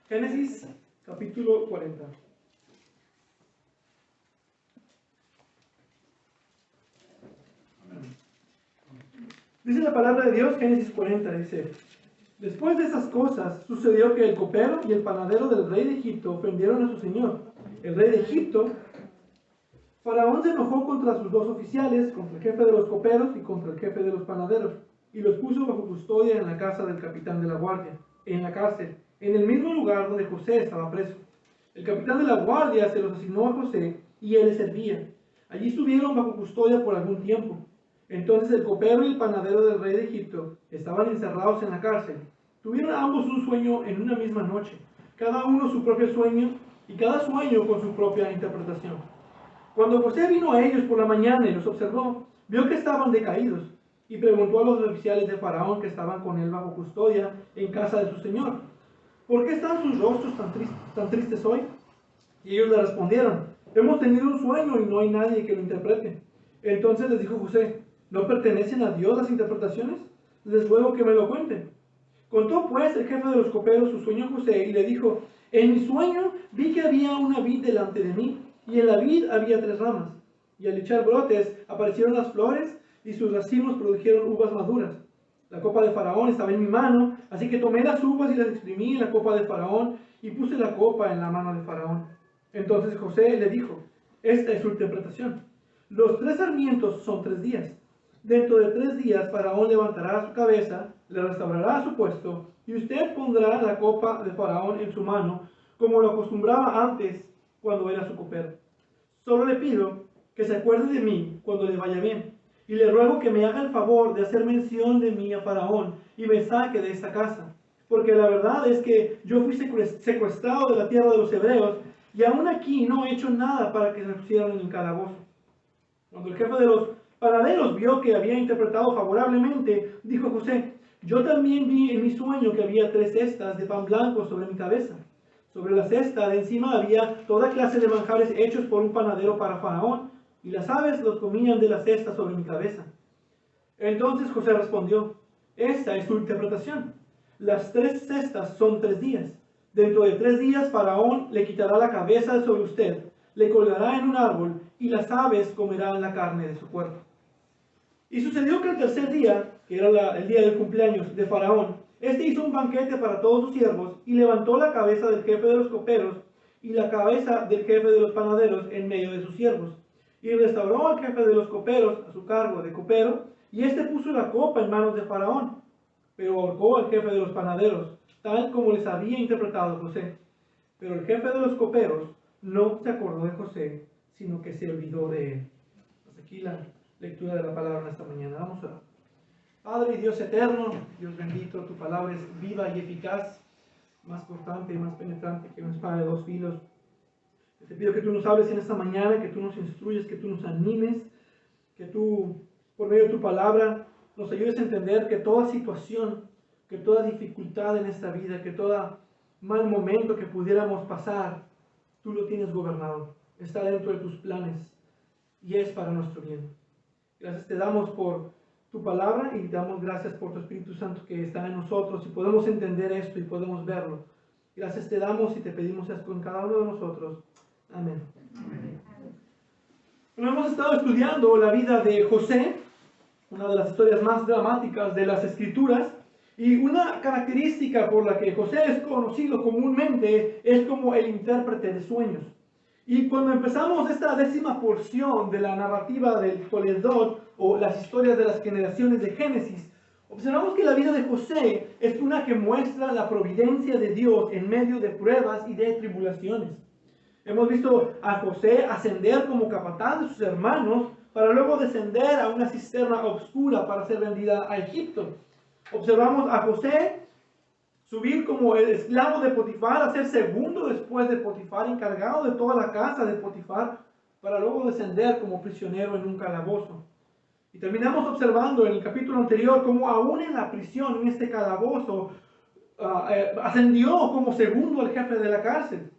Génesis capítulo 40. Dice la palabra de Dios, Génesis 40, dice: Después de esas cosas, sucedió que el copero y el panadero del rey de Egipto ofendieron a su señor, el rey de Egipto. Faraón se enojó contra sus dos oficiales, contra el jefe de los coperos y contra el jefe de los panaderos, y los puso bajo custodia en la casa del capitán de la guardia, en la cárcel, en el mismo lugar donde José estaba preso. El capitán de la guardia se los asignó a José, y él le servía. Allí estuvieron bajo custodia por algún tiempo. Entonces el copero y el panadero del rey de Egipto estaban encerrados en la cárcel. Tuvieron ambos un sueño en una misma noche, cada uno su propio sueño, y cada sueño con su propia interpretación. Cuando José vino a ellos por la mañana y los observó, vio que estaban decaídos, y preguntó a los oficiales de Faraón que estaban con él bajo custodia en casa de su señor: ¿Por qué están sus rostros tan tristes hoy? Y ellos le respondieron: Hemos tenido un sueño y no hay nadie que lo interprete. Entonces les dijo José: ¿No pertenecen a Dios las interpretaciones? Les ruego que me lo cuenten. Contó pues el jefe de los coperos su sueño a José y le dijo: En mi sueño vi que había una vid delante de mí, y en la vid había 3 ramas, y al echar brotes aparecieron las flores, y sus racimos produjeron uvas maduras. La copa de Faraón estaba en mi mano, así que tomé las uvas y las exprimí en la copa de Faraón, y puse la copa en la mano de Faraón. Entonces José le dijo: Esta es su interpretación. Los 3 sarmientos son 3 días. Dentro de 3 días Faraón levantará su cabeza, le restaurará su puesto, y usted pondrá la copa de Faraón en su mano, como lo acostumbraba antes cuando era su copero. Solo le pido que se acuerde de mí cuando le vaya bien, y le ruego que me haga el favor de hacer mención de mí a Faraón y me saque de esta casa, porque la verdad es que yo fui secuestrado de la tierra de los hebreos, y aún aquí no he hecho nada para que se pusieran en el calabozo. Cuando el jefe de los panaderos vio que había interpretado favorablemente, dijo José: Yo también vi en mi sueño que había 3 cestas de pan blanco sobre mi cabeza. Sobre la cesta de encima había toda clase de manjares hechos por un panadero para Faraón, y las aves los comían de la cesta sobre mi cabeza. Entonces José respondió: Esta es su interpretación. Las 3 cestas son 3 días. Dentro de 3 días Faraón le quitará la cabeza de sobre usted, le colgará en un árbol, y las aves comerán la carne de su cuerpo. Y sucedió que el tercer día, que era el día del cumpleaños de Faraón, este hizo un banquete para todos sus siervos, y levantó la cabeza del jefe de los coperos y la cabeza del jefe de los panaderos en medio de sus siervos. Y restauró al jefe de los coperos a su cargo de copero, y éste puso la copa en manos de Faraón, pero ahorcó al jefe de los panaderos, tal como les había interpretado José. Pero el jefe de los coperos no se acordó de José, sino que se olvidó de él. Hasta aquí la lectura de la palabra en esta mañana. Vamos a orar. Padre y Dios eterno, Dios bendito, tu palabra es viva y eficaz, más cortante y más penetrante que una espada de 2 filos. Te pido que tú nos hables en esta mañana, que tú nos instruyes, que tú nos animes, que tú, por medio de tu palabra, nos ayudes a entender que toda situación, que toda dificultad en esta vida, que todo mal momento que pudiéramos pasar, tú lo tienes gobernado, está dentro de tus planes y es para nuestro bien. Gracias te damos por tu palabra y damos gracias por tu Espíritu Santo que está en nosotros y podemos entender esto y podemos verlo. Gracias te damos y te pedimos esto en cada uno de nosotros. Amén. Bueno, hemos estado estudiando la vida de José, una de las historias más dramáticas de las Escrituras, y una característica por la que José es conocido comúnmente es como el intérprete de sueños. Y cuando empezamos esta 10ª porción de la narrativa del Toledot, o las historias de las generaciones de Génesis, observamos que la vida de José es una que muestra la providencia de Dios en medio de pruebas y de tribulaciones. Hemos visto a José ascender como capataz de sus hermanos para luego descender a una cisterna oscura para ser vendida a Egipto. Observamos a José subir como el esclavo de Potifar, a ser segundo después de Potifar, encargado de toda la casa de Potifar, para luego descender como prisionero en un calabozo. Y terminamos observando en el capítulo anterior cómo aún en la prisión, en este calabozo, ascendió como segundo al jefe de la cárcel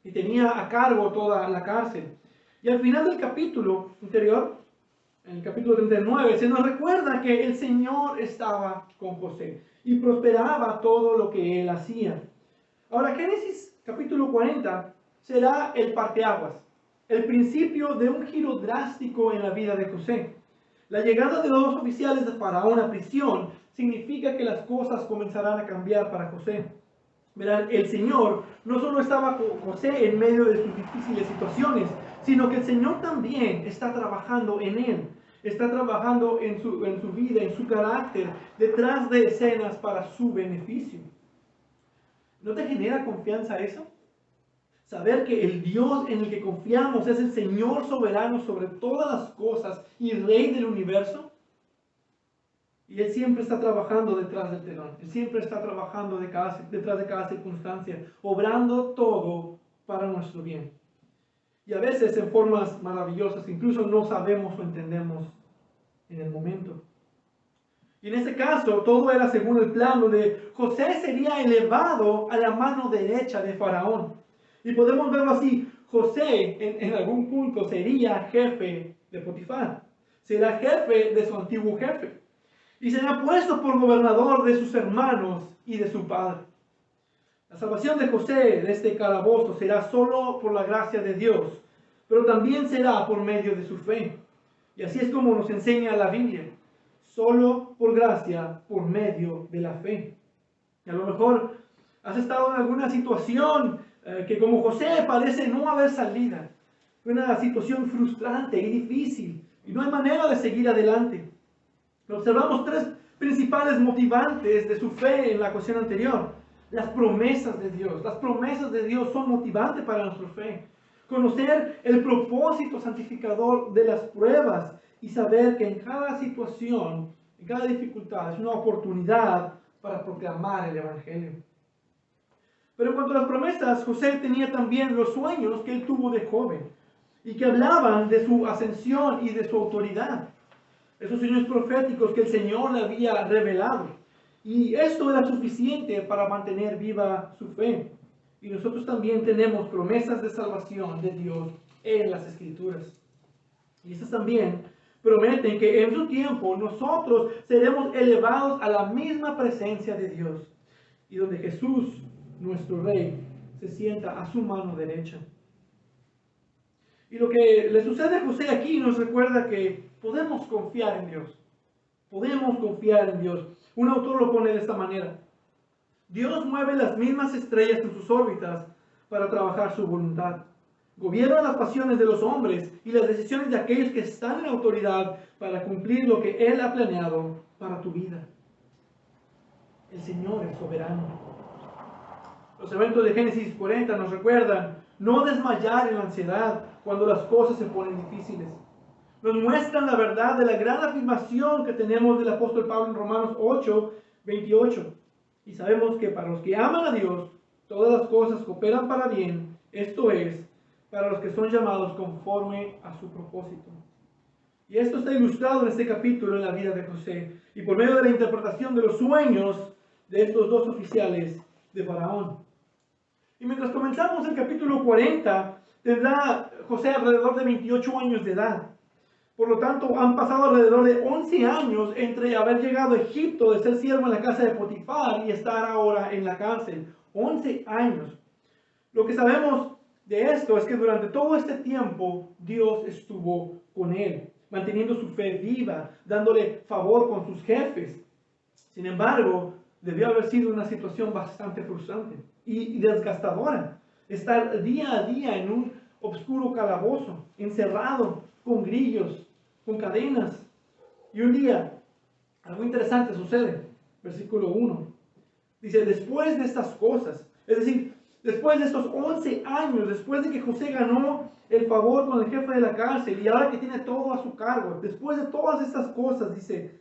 y tenía a cargo toda la cárcel. Y al final del capítulo anterior, en el capítulo 39, se nos recuerda que el Señor estaba con José y prosperaba todo lo que él hacía. Ahora, Génesis capítulo 40 será el parteaguas, el principio de un giro drástico en la vida de José. La llegada de los dos oficiales de Faraón a prisión significa que las cosas comenzarán a cambiar para José. Verán, el Señor no solo estaba con José en medio de sus difíciles situaciones, sino que el Señor también está trabajando en él. Está trabajando en su vida, en su carácter, detrás de escenas para su beneficio. ¿No te genera confianza eso? Saber que el Dios en el que confiamos es el Señor soberano sobre todas las cosas y Rey del universo. Y Él siempre está trabajando detrás del telón. Él siempre está trabajando detrás de cada circunstancia, obrando todo para nuestro bien. Y a veces en formas maravillosas, incluso no sabemos o entendemos en el momento. Y en este caso, todo era según el plan donde José sería elevado a la mano derecha de Faraón. Y podemos verlo así, José en algún punto sería jefe de Potifar. Será jefe de su antiguo jefe. Y será puesto por gobernador de sus hermanos y de su padre. La salvación de José de este calabozo será solo por la gracia de Dios, pero también será por medio de su fe. Y así es como nos enseña la Biblia. Solo por gracia, por medio de la fe. Y a lo mejor has estado en alguna situación que como José parece no haber salida. Una situación frustrante y difícil. Y no hay manera de seguir adelante. Observamos tres principales motivantes de su fe en la cuestión anterior. Las promesas de Dios. Las promesas de Dios son motivantes para nuestra fe. Conocer el propósito santificador de las pruebas y saber que en cada situación, en cada dificultad, es una oportunidad para proclamar el Evangelio. Pero en cuanto a las promesas, José tenía también los sueños que él tuvo de joven y que hablaban de su ascensión y de su autoridad. Esos sueños proféticos que el Señor le había revelado. Y esto era suficiente para mantener viva su fe. Y nosotros también tenemos promesas de salvación de Dios en las Escrituras. Y estas también prometen que en su tiempo nosotros seremos elevados a la misma presencia de Dios. Y donde Jesús, nuestro Rey, se sienta a su mano derecha. Y lo que le sucede a José aquí nos recuerda que podemos confiar en Dios. Podemos confiar en Dios. Un autor lo pone de esta manera. Dios mueve las mismas estrellas en sus órbitas para trabajar su voluntad. Gobierna las pasiones de los hombres y las decisiones de aquellos que están en autoridad para cumplir lo que Él ha planeado para tu vida. El Señor es soberano. Los eventos de Génesis 40 nos recuerdan no desmayar en la ansiedad cuando las cosas se ponen difíciles. Nos muestran la verdad de la gran afirmación que tenemos del apóstol Pablo en Romanos 8, 28. Y sabemos que para los que aman a Dios, todas las cosas cooperan para bien, esto es, para los que son llamados conforme a su propósito. Y esto está ilustrado en este capítulo en la vida de José, y por medio de la interpretación de los sueños de estos dos oficiales de Faraón. Y mientras comenzamos el capítulo 40, tendrá José alrededor de 28 años de edad. Por lo tanto, han pasado alrededor de 11 años entre haber llegado a Egipto, de ser siervo en la casa de Potifar y estar ahora en la cárcel. 11 años. Lo que sabemos de esto es que durante todo este tiempo Dios estuvo con él, manteniendo su fe viva, dándole favor con sus jefes. Sin embargo, debió haber sido una situación bastante frustrante y desgastadora. Estar día a día en un oscuro calabozo, encerrado, con grillos, con cadenas. Y un día, algo interesante sucede. Versículo 1. Dice, después de estas cosas, es decir, después de estos 11 años, después de que José ganó el favor con el jefe de la cárcel y ahora que tiene todo a su cargo, después de todas estas cosas, dice,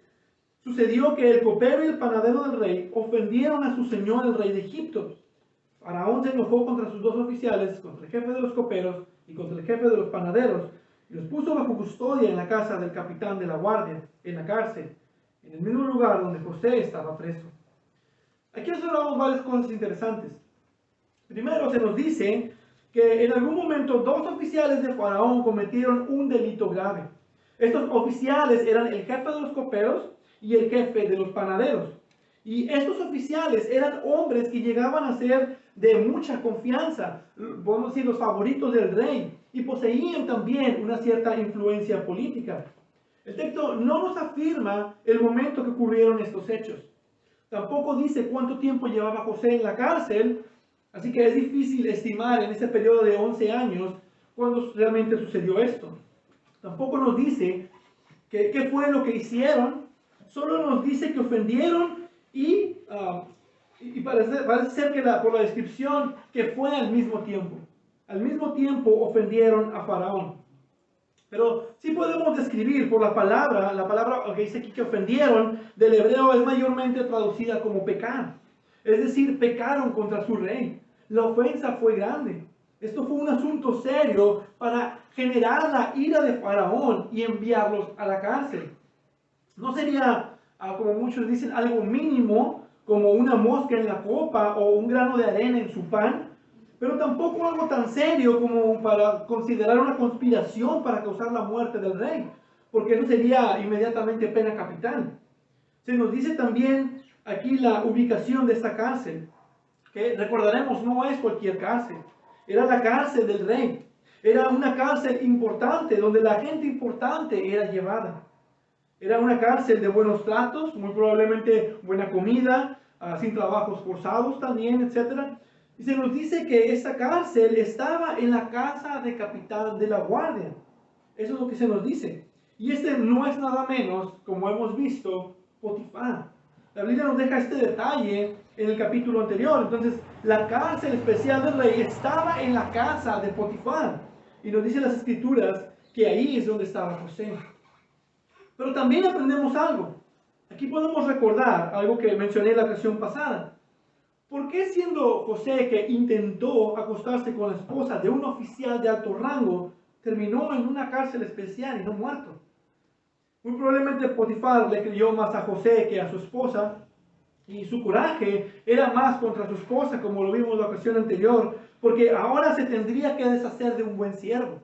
sucedió que el copero y el panadero del rey ofendieron a su señor, el rey de Egipto. Faraón se enojó contra sus dos oficiales, contra el jefe de los coperos y contra el jefe de los panaderos, y los puso bajo custodia en la casa del capitán de la guardia, en la cárcel, en el mismo lugar donde José estaba preso. Aquí observamos varias cosas interesantes. Primero, se nos dice que en algún momento dos oficiales de Faraón cometieron un delito grave. Estos oficiales eran el jefe de los coperos y el jefe de los panaderos. Y estos oficiales eran hombres que llegaban a ser de mucha confianza, podemos decir los favoritos del rey, y poseían también una cierta influencia política. El texto no nos afirma el momento que ocurrieron estos hechos. Tampoco dice cuánto tiempo llevaba José en la cárcel, así que es difícil estimar en ese periodo de 11 años cuándo realmente sucedió esto. Tampoco nos dice qué fue lo que hicieron, solo nos dice que ofendieron y parece ser que por la descripción que fue al mismo tiempo. Al mismo tiempo ofendieron a Faraón. Pero sí podemos describir por la palabra que dice aquí que ofendieron, del hebreo es mayormente traducida como pecar. Es decir, pecaron contra su rey. La ofensa fue grande. Esto fue un asunto serio para generar la ira de Faraón y enviarlos a la cárcel. No sería, como muchos dicen, algo mínimo, como una mosca en la copa o un grano de arena en su pan, pero tampoco algo tan serio como para considerar una conspiración para causar la muerte del rey, porque eso sería inmediatamente pena capital. Se nos dice también aquí la ubicación de esta cárcel, que recordaremos no es cualquier cárcel, era la cárcel del rey, era una cárcel importante donde la gente importante era llevada. Era una cárcel de buenos tratos, muy probablemente buena comida, sin trabajos forzados también, etc. Y se nos dice que esta cárcel estaba en la casa de capitán de la guardia. Eso es lo que se nos dice. Y este no es nada menos, como hemos visto, Potifar. La Biblia nos deja este detalle en el capítulo anterior. Entonces, la cárcel especial del rey estaba en la casa de Potifar. Y nos dicen las escrituras que ahí es donde estaba José. Pero también aprendemos algo. Aquí podemos recordar algo que mencioné en la ocasión pasada. ¿Por qué siendo José que intentó acostarse con la esposa de un oficial de alto rango, terminó en una cárcel especial y no muerto? Muy probablemente Potifar le creyó más a José que a su esposa, y su coraje era más contra su esposa, como lo vimos en la ocasión anterior, porque ahora se tendría que deshacer de un buen siervo.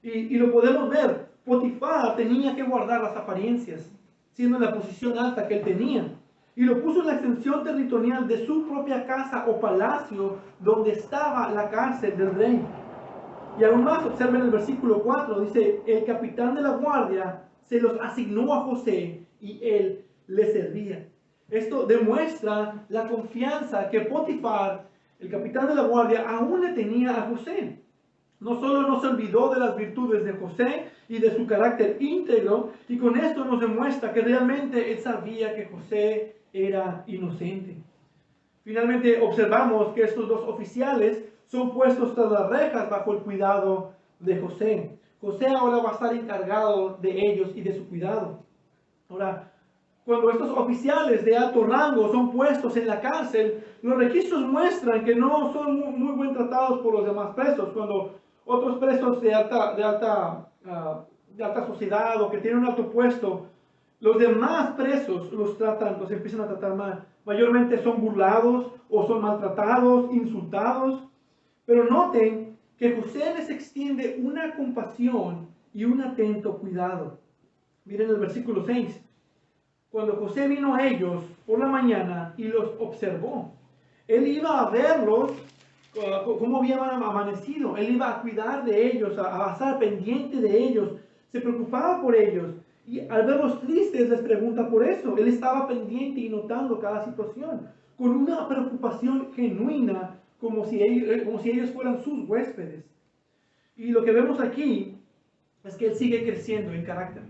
Y lo podemos ver. Potifar tenía que guardar las apariencias, siendo en la posición alta que él tenía. Y lo puso en la extensión territorial de su propia casa o palacio, donde estaba la cárcel del rey. Y aún más, observen el versículo 4, dice, el capitán de la guardia se los asignó a José y él le servía. Esto demuestra la confianza que Potifar, el capitán de la guardia, aún le tenía a José. No solo no se olvidó de las virtudes de José y de su carácter íntegro, y con esto nos demuestra que realmente él sabía que José era inocente. Finalmente observamos que estos dos oficiales son puestos tras las rejas bajo el cuidado de José. José ahora va a estar encargado de ellos y de su cuidado. Ahora, cuando estos oficiales de alto rango son puestos en la cárcel, los registros muestran que no son muy bien tratados por los demás presos. Cuando otros presos de alta sociedad o que tienen un alto puesto, los demás presos los empiezan a tratar mal. Mayormente son burlados o son maltratados, insultados. Pero noten que José les extiende una compasión y un atento cuidado. Miren el versículo 6. Cuando José vino a ellos por la mañana y los observó, él iba a verlos cómo habían amanecido. Él iba a cuidar de ellos, a estar pendiente de ellos. Se preocupaba por ellos. Y al verlos tristes les pregunta por eso. Él estaba pendiente y notando cada situación con una preocupación genuina, como si ellos fueran sus huéspedes. Y lo que vemos aquí es que él sigue creciendo en carácter.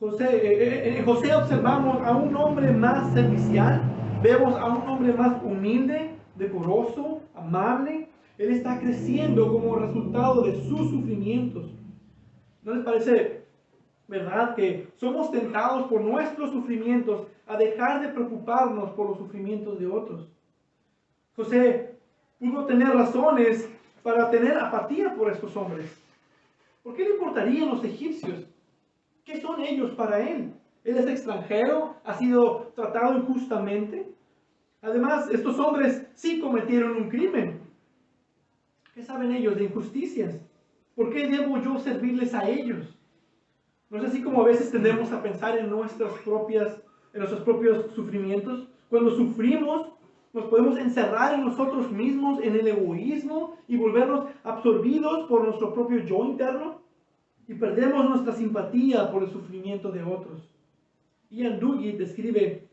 En José observamos a un hombre más servicial, vemos a un hombre más humilde, decoroso, amable. Él está creciendo como resultado de sus sufrimientos. ¿No les parece verdad que somos tentados por nuestros sufrimientos a dejar de preocuparnos por los sufrimientos de otros? José pudo tener razones para tener apatía por estos hombres. ¿Por qué le importarían los egipcios? ¿Qué son ellos para él? Él es extranjero, ha sido tratado injustamente. Además, estos hombres sí cometieron un crimen. ¿Qué saben ellos de injusticias? ¿Por qué debo yo servirles a ellos? ¿No es así como a veces tendemos a pensar en nuestros propios sufrimientos? Cuando sufrimos, Nos podemos encerrar en nosotros mismos, en el egoísmo y volvernos absorbidos por nuestro propio yo interno y perdemos nuestra simpatía por el sufrimiento de otros. Ian Duguid describe: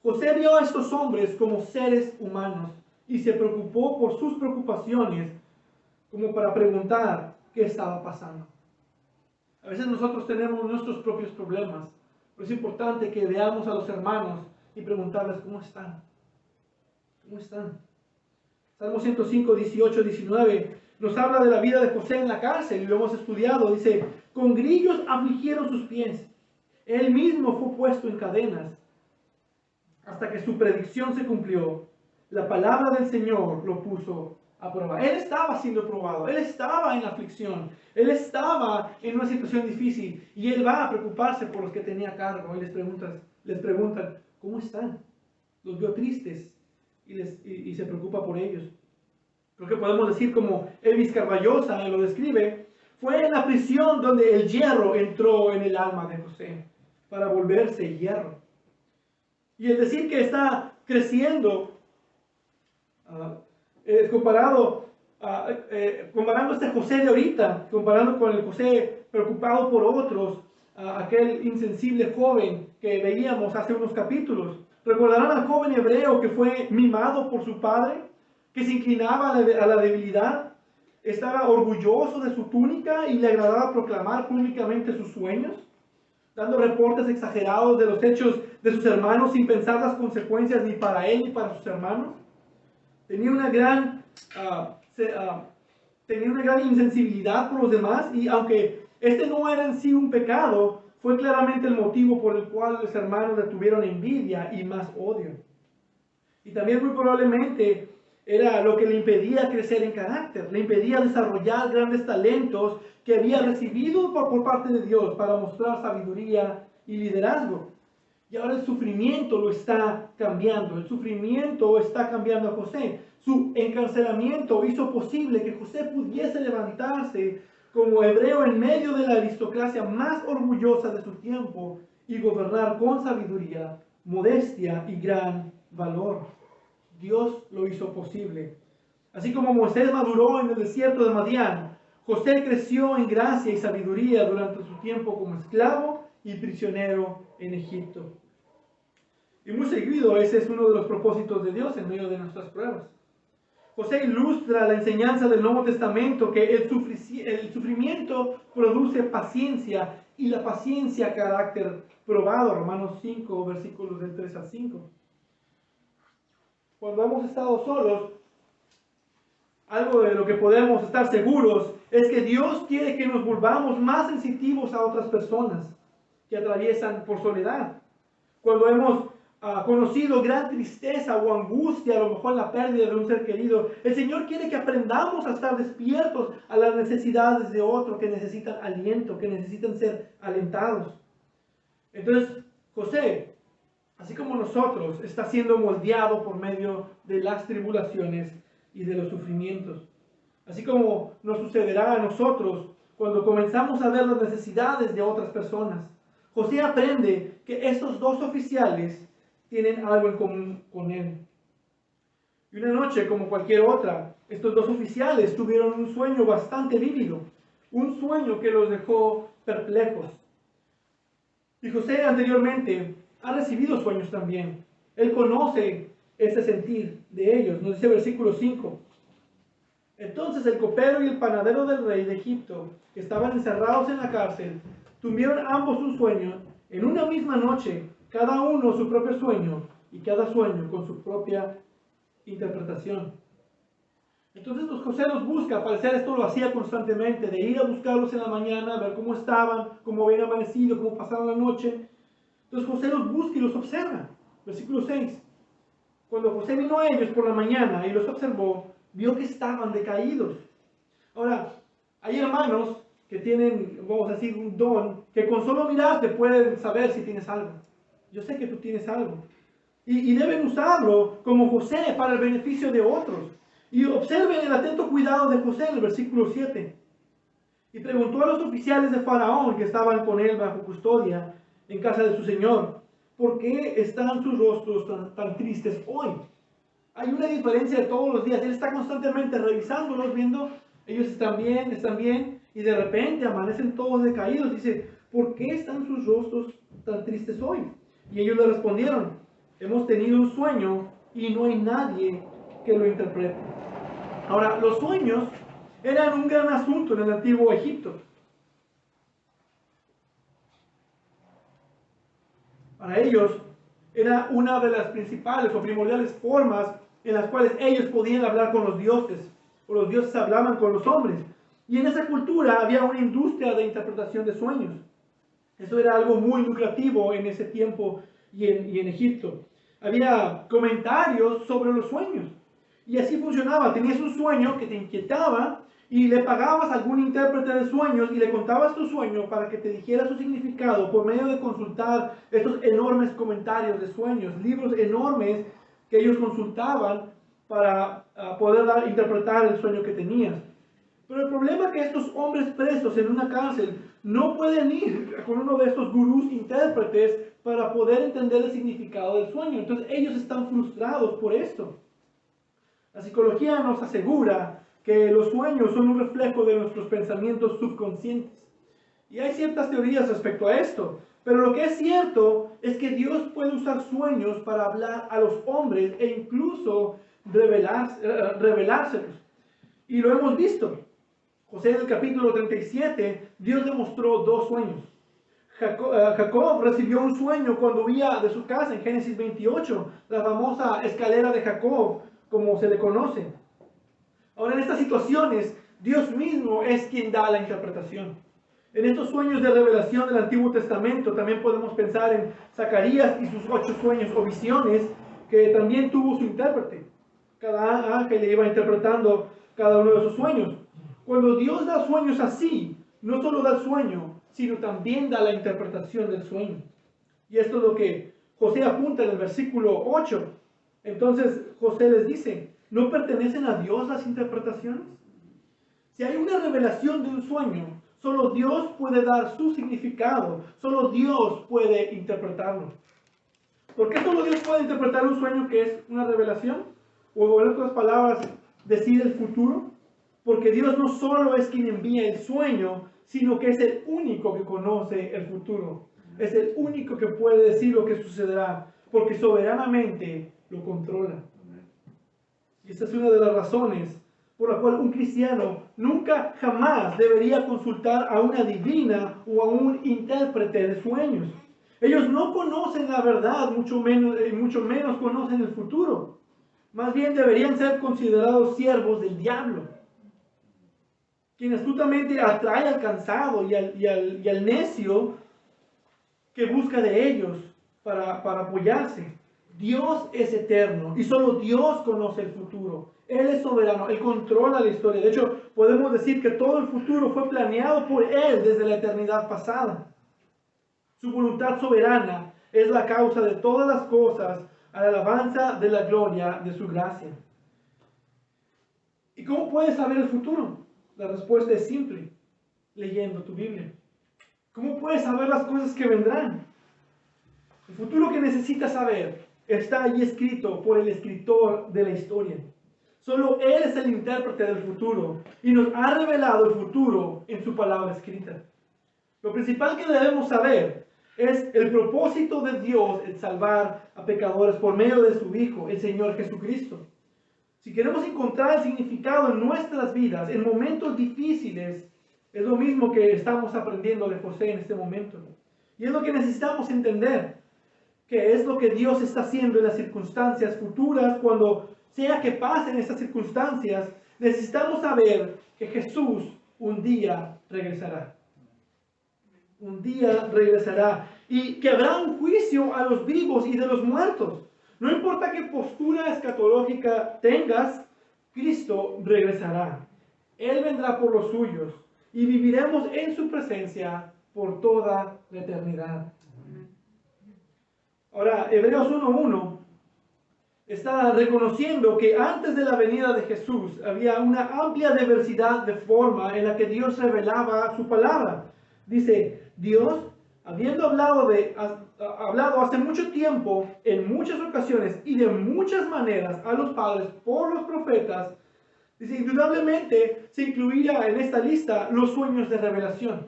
José vio a estos hombres como seres humanos y se preocupó por sus preocupaciones, como para preguntar qué estaba pasando. A veces nosotros tenemos nuestros propios problemas, pero es importante que veamos a los hermanos y preguntarles cómo están. ¿Cómo están? Salmo 105, 18, 19 nos habla de la vida de José en la cárcel y lo hemos estudiado. Dice: con grillos afligieron sus pies. Él mismo fue puesto en cadenas hasta que su predicción se cumplió. La palabra del Señor lo puso a prueba. Él estaba siendo probado, él estaba en la aflicción, él estaba en una situación difícil y él va a preocuparse por los que tenía a cargo. Y les preguntan, ¿cómo están? Los veo tristes y se preocupa por ellos. Creo que podemos decir, como Elvis Carballosa lo describe, fue en la prisión donde el hierro entró en el alma de José para volverse hierro. Y el decir que está creciendo, comparando este José de ahorita, comparando con el José preocupado por otros, aquel insensible joven que veíamos hace unos capítulos. Recordarán al joven hebreo que fue mimado por su padre, que se inclinaba a la debilidad, estaba orgulloso de su túnica y le agradaba proclamar públicamente sus sueños, dando reportes exagerados de los hechos de sus hermanos sin pensar las consecuencias ni para él ni para sus hermanos. Tenía una gran insensibilidad por los demás, y aunque este no era en sí un pecado, fue claramente el motivo por el cual los hermanos le tuvieron envidia y más odio. Y también muy probablemente era lo que le impedía crecer en carácter, le impedía desarrollar grandes talentos que había recibido por parte de Dios para mostrar sabiduría y liderazgo. Y ahora el sufrimiento lo está cambiando, el sufrimiento está cambiando a José. Su encarcelamiento hizo posible que José pudiese levantarse como hebreo en medio de la aristocracia más orgullosa de su tiempo y gobernar con sabiduría, modestia y gran valor. Dios lo hizo posible. Así como Moisés maduró en el desierto de Madián, José creció en gracia y sabiduría durante su tiempo como esclavo y prisionero en Egipto. Y muy seguido ese es uno de los propósitos de Dios en medio de nuestras pruebas. José ilustra la enseñanza del Nuevo Testamento que el sufrimiento produce paciencia y la paciencia carácter probado. Romanos 5, versículos del 3 al 5. Cuando hemos estado solos, algo de lo que podemos estar seguros es que Dios quiere que nos volvamos más sensitivos a otras personas que atraviesan por soledad. Cuando hemos conocido gran tristeza o angustia, a lo mejor la pérdida de un ser querido, el Señor quiere que aprendamos a estar despiertos a las necesidades de otros que necesitan aliento, que necesitan ser alentados. Entonces, José, así como nosotros, está siendo moldeado por medio de las tribulaciones y de los sufrimientos. Así como nos sucederá a nosotros cuando comenzamos a ver las necesidades de otras personas. José aprende que estos dos oficiales tienen algo en común con él. Y una noche, como cualquier otra, estos dos oficiales tuvieron un sueño bastante vívido, un sueño que los dejó perplejos. Y José anteriormente ha recibido sueños también. Él conoce ese sentir de ellos. Nos dice versículo 5. Entonces el copero y el panadero del rey de Egipto, que estaban encerrados en la cárcel, tuvieron ambos un sueño en una misma noche, cada uno su propio sueño, y cada sueño con su propia interpretación. Entonces José los busca. Al parecer esto lo hacía constantemente, de ir a buscarlos en la mañana, ver cómo estaban, cómo habían amanecido, cómo pasaron la noche. Entonces José los busca y los observa. Versículo 6. Cuando José vino a ellos por la mañana y los observó, vio que estaban decaídos. Ahora, hay hermanos que tienen, vamos a decir, un don, que con solo mirarte pueden saber si tienes algo. Yo sé que tú tienes algo. Y deben usarlo como José para el beneficio de otros. Y observen el atento cuidado de José en el versículo 7. Y preguntó a los oficiales de Faraón que estaban con él bajo custodia en casa de su señor: ¿por qué están sus rostros tan tristes hoy? Hay una diferencia de todos los días. Él está constantemente revisándolos, viendo, ellos están bien, y de repente amanecen todos decaídos. Dice, ¿por qué están sus rostros tan tristes hoy? Y ellos le respondieron, hemos tenido un sueño y no hay nadie que lo interprete. Ahora, los sueños eran un gran asunto en el antiguo Egipto. Para ellos, era una de las principales o primordiales formas en las cuales ellos podían hablar con los dioses, o los dioses hablaban con los hombres. Y en esa cultura había una industria de interpretación de sueños. Eso era algo muy lucrativo en ese tiempo y en Egipto. Había comentarios sobre los sueños. Y así funcionaba. Tenías un sueño que te inquietaba y le pagabas a algún intérprete de sueños y le contabas tu sueño para que te dijera su significado por medio de consultar estos enormes comentarios de sueños, libros enormes que ellos consultaban para poder interpretar el sueño que tenías. Pero el problema es que estos hombres presos en una cárcel no pueden ir con uno de estos gurús intérpretes para poder entender el significado del sueño. Entonces ellos están frustrados por esto. La psicología nos asegura que los sueños son un reflejo de nuestros pensamientos subconscientes. Y hay ciertas teorías respecto a esto. Pero lo que es cierto es que Dios puede usar sueños para hablar a los hombres e incluso revelárselos. Y lo hemos visto. José en el capítulo 37, Dios le mostró dos sueños. Jacob recibió un sueño cuando huía de su casa en Génesis 28, la famosa escalera de Jacob, como se le conoce. Ahora, en estas situaciones, Dios mismo es quien da la interpretación. En estos sueños de revelación del Antiguo Testamento también podemos pensar en Zacarías y sus 8 sueños o visiones, que también tuvo su intérprete. Cada ángel le iba interpretando cada uno de sus sueños. Cuando Dios da sueños así, no solo da el sueño, sino también da la interpretación del sueño. Y esto es lo que José apunta en el versículo 8. Entonces José les dice, ¿no pertenecen a Dios las interpretaciones? Si hay una revelación de un sueño, solo Dios puede dar su significado, solo Dios puede interpretarlo. ¿Por qué solo Dios puede interpretar un sueño que es una revelación? O en otras palabras, decir el futuro. Porque Dios no solo es quien envía el sueño, sino que es el único que conoce el futuro. Es el único que puede decir lo que sucederá, porque soberanamente lo controla. Y esta es una de las razones por la cual un cristiano nunca jamás debería consultar a una divina o a un intérprete de sueños. Ellos no conocen la verdad, mucho menos conocen el futuro. Más bien deberían ser considerados siervos del diablo, quien astutamente atrae al cansado y al necio que busca de ellos para apoyarse. Dios es eterno y solo Dios conoce el futuro. Él es soberano, Él controla la historia. De hecho, podemos decir que todo el futuro fue planeado por Él desde la eternidad pasada. Su voluntad soberana es la causa de todas las cosas, a la alabanza de la gloria de su gracia. ¿Y cómo puedes saber el futuro? La respuesta es simple, leyendo tu Biblia. ¿Cómo puedes saber las cosas que vendrán? El futuro que necesitas saber está allí escrito por el escritor de la historia. Solo Él es el intérprete del futuro y nos ha revelado el futuro en su palabra escrita. Lo principal que debemos saber es el propósito de Dios en salvar a pecadores por medio de su Hijo, el Señor Jesucristo. Si queremos encontrar el significado en nuestras vidas, en momentos difíciles, es lo mismo que estamos aprendiendo de José en este momento. Y es lo que necesitamos entender, que es lo que Dios está haciendo en las circunstancias futuras. Cuando sea que pasen estas circunstancias, necesitamos saber que Jesús un día regresará. Un día regresará y que habrá un juicio a los vivos y de los muertos. No importa qué postura escatológica tengas, Cristo regresará. Él vendrá por los suyos y viviremos en su presencia por toda la eternidad. Ahora, Hebreos 1:1 está reconociendo que antes de la venida de Jesús había una amplia diversidad de forma en la que Dios revelaba su palabra. Dice, Dios habiendo hablado hace mucho tiempo, en muchas ocasiones y de muchas maneras a los padres por los profetas, dice, indudablemente se incluía en esta lista los sueños de revelación.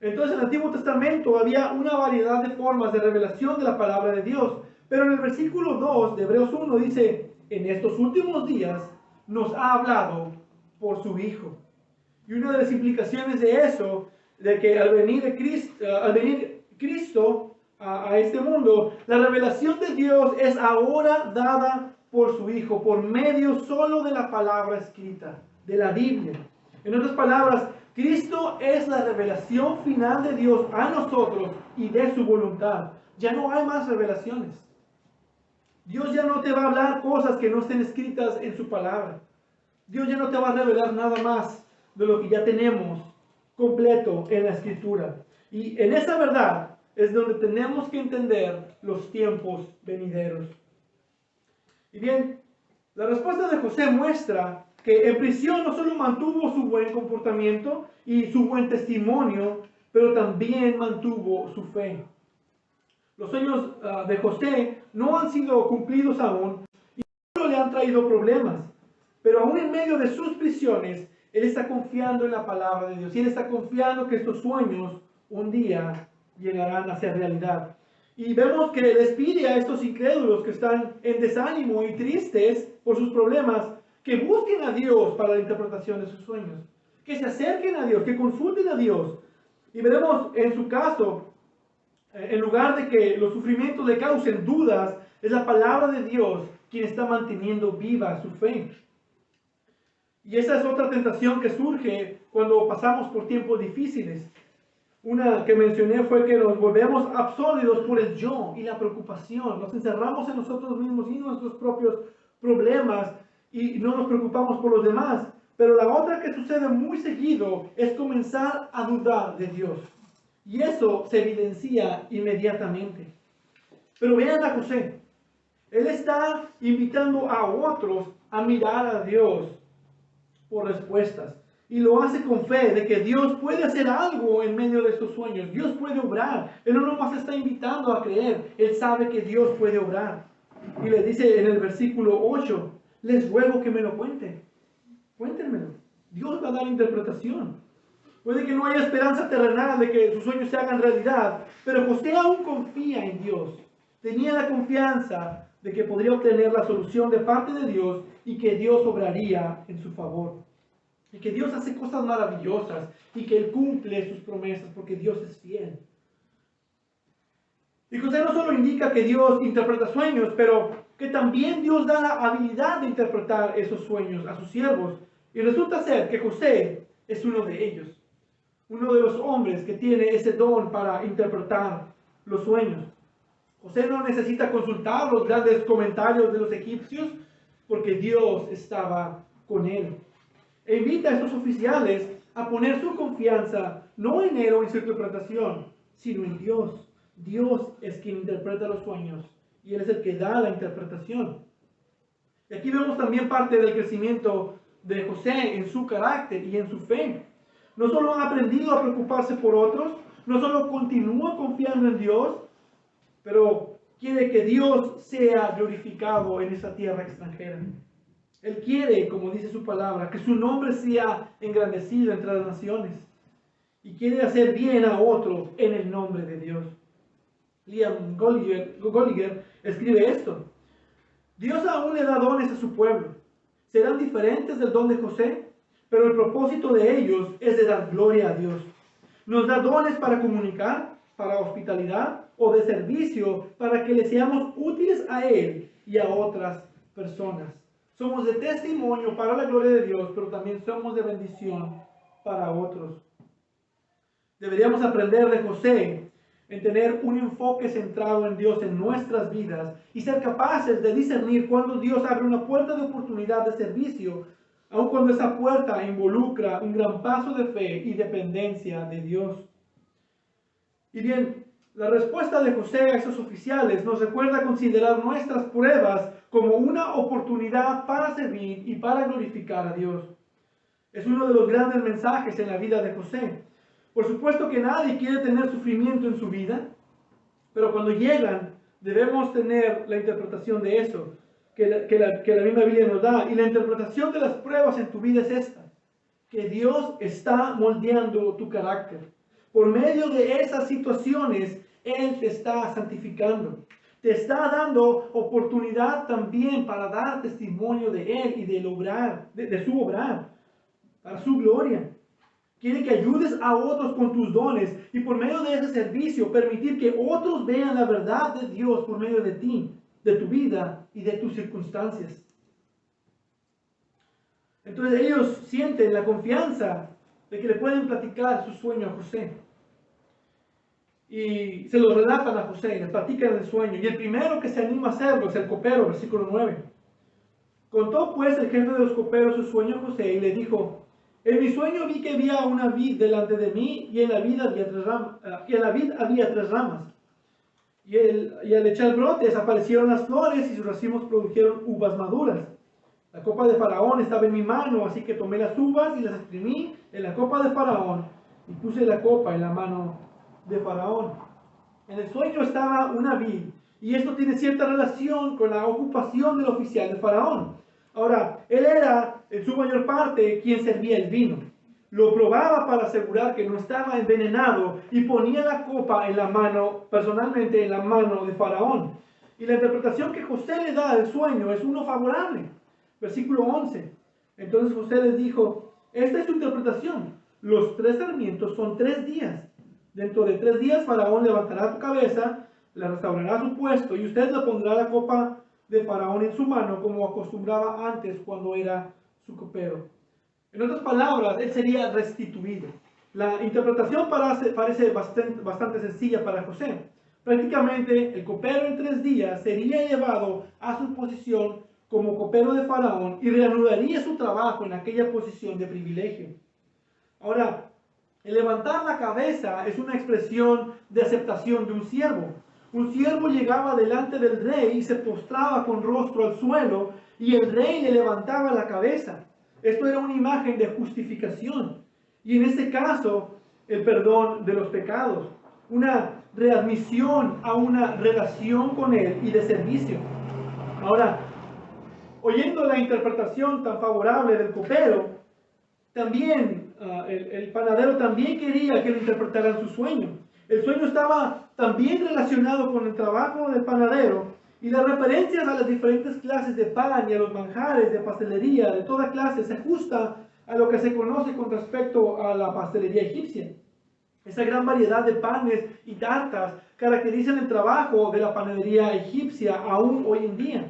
Entonces en el Antiguo Testamento había una variedad de formas de revelación de la palabra de Dios. Pero en el versículo 2 de Hebreos 1 dice, en estos últimos días nos ha hablado por su Hijo. Y una de las implicaciones de eso, de que al venir Cristo a este mundo, la revelación de Dios es ahora dada por su Hijo, por medio solo de la palabra escrita, de la Biblia. En otras palabras, Cristo es la revelación final de Dios a nosotros y de su voluntad. Ya no hay más revelaciones. Dios ya no te va a hablar cosas que no estén escritas en su palabra. Dios ya no te va a revelar nada más de lo que ya tenemos completo en la Escritura. Y en esa verdad es donde tenemos que entender los tiempos venideros. Y bien, la respuesta de José muestra que en prisión no solo mantuvo su buen comportamiento y su buen testimonio, pero también mantuvo su fe. Los sueños de José no han sido cumplidos aún y solo le han traído problemas. Pero aún en medio de sus prisiones, él está confiando en la palabra de Dios. Y él está confiando que estos sueños un día llegarán a ser realidad. Y vemos que les pide a estos incrédulos que están en desánimo y tristes por sus problemas, que busquen a Dios para la interpretación de sus sueños. Que se acerquen a Dios, que consulten a Dios. Y veremos en su caso, en lugar de que los sufrimientos le causen dudas, es la palabra de Dios quien está manteniendo viva su fe. Y esa es otra tentación que surge cuando pasamos por tiempos difíciles. Una que mencioné fue que nos volvemos absorbidos por el yo y la preocupación. Nos encerramos en nosotros mismos y nuestros propios problemas y no nos preocupamos por los demás. Pero la otra que sucede muy seguido es comenzar a dudar de Dios. Y eso se evidencia inmediatamente. Pero vean a José. Él está invitando a otros a mirar a Dios por respuestas. Y lo hace con fe de que Dios puede hacer algo en medio de estos sueños. Dios puede obrar. Él no nomás está invitando a creer. Él sabe que Dios puede obrar. Y le dice en el versículo 8, les ruego que me lo cuenten. Cuéntenmelo. Dios va a dar interpretación. Puede que no haya esperanza terrenal de que sus sueños se hagan realidad, pero José aún confía en Dios. Tenía la confianza de que podría obtener la solución de parte de Dios y que Dios obraría en su favor. Y que Dios hace cosas maravillosas y que Él cumple sus promesas porque Dios es fiel. Y José no solo indica que Dios interpreta sueños, pero que también Dios da la habilidad de interpretar esos sueños a sus siervos. Y resulta ser que José es uno de ellos. Uno de los hombres que tiene ese don para interpretar los sueños. José no necesita consultar los grandes comentarios de los egipcios porque Dios estaba con él. E invita a estos oficiales a poner su confianza no en él o en su interpretación, sino en Dios. Dios es quien interpreta los sueños y Él es el que da la interpretación. Y aquí vemos también parte del crecimiento de José en su carácter y en su fe. No solo ha aprendido a preocuparse por otros, no solo continúa confiando en Dios, pero quiere que Dios sea glorificado en esa tierra extranjera. Él quiere, como dice su palabra, que su nombre sea engrandecido entre las naciones. Y quiere hacer bien a otros en el nombre de Dios. Liam Gallagher escribe esto. Dios aún le da dones a su pueblo. Serán diferentes del don de José, pero el propósito de ellos es de dar gloria a Dios. Nos da dones para comunicar, para hospitalidad o de servicio, para que le seamos útiles a Él y a otras personas. Somos de testimonio para la gloria de Dios, pero también somos de bendición para otros. Deberíamos aprender de José en tener un enfoque centrado en Dios en nuestras vidas y ser capaces de discernir cuando Dios abre una puerta de oportunidad de servicio, aun cuando esa puerta involucra un gran paso de fe y dependencia de Dios. Y bien, la respuesta de José a esos oficiales nos recuerda considerar nuestras pruebas como una oportunidad para servir y para glorificar a Dios. Es uno de los grandes mensajes en la vida de José. Por supuesto que nadie quiere tener sufrimiento en su vida, pero cuando llegan debemos tener la interpretación de eso, que la misma Biblia nos da. Y la interpretación de las pruebas en tu vida es esta: que Dios está moldeando tu carácter. Por medio de esas situaciones, Él te está santificando. Te está dando oportunidad también para dar testimonio de Él y de su obrar, para su gloria. Quiere que ayudes a otros con tus dones y por medio de ese servicio permitir que otros vean la verdad de Dios por medio de ti, de tu vida y de tus circunstancias. Entonces ellos sienten la confianza de que le pueden platicar su sueño a José. Y se lo relatan a José, le platican el sueño. Y el primero que se anima a hacerlo es el copero, versículo 9. Contó pues el jefe de los coperos su sueño a José y le dijo: en mi sueño vi que había una vid delante de mí y en la vid había tres ramas. Y al echar brotes aparecieron las flores y sus racimos produjeron uvas maduras. La copa de Faraón estaba en mi mano, así que tomé las uvas y las exprimí en la copa de Faraón y puse la copa en la mano de Faraón. En el sueño estaba una vid, y esto tiene cierta relación con la ocupación del oficial de Faraón. Ahora, él era en su mayor parte quien servía el vino. Lo probaba para asegurar que no estaba envenenado y ponía la copa en la mano, personalmente en la mano de Faraón. Y la interpretación que José le da del sueño es uno favorable. Versículo 11. Entonces José les dijo: esta es su interpretación. Los 3 sarmientos son 3 días. Dentro de 3 días Faraón levantará tu cabeza, le restaurará su puesto y usted le pondrá la copa de Faraón en su mano como acostumbraba antes cuando era su copero. En otras palabras, él sería restituido. La interpretación parece bastante sencilla para José. Prácticamente el copero en 3 días sería llevado a su posición como copero de Faraón y reanudaría su trabajo en aquella posición de privilegio. Ahora, el levantar la cabeza es una expresión de aceptación de un siervo. Un siervo llegaba delante del rey y se postraba con rostro al suelo y el rey le levantaba la cabeza. Esto era una imagen de justificación y en este caso el perdón de los pecados, una readmisión a una relación con él y de servicio. Ahora, oyendo la interpretación tan favorable del copero, también el panadero también quería que le interpretaran su sueño. El sueño estaba también relacionado con el trabajo del panadero y las referencias a las diferentes clases de pan y a los manjares de pastelería de toda clase se ajusta a lo que se conoce con respecto a la pastelería egipcia. Esa gran variedad de panes y tartas caracterizan el trabajo de la panadería egipcia aún hoy en día.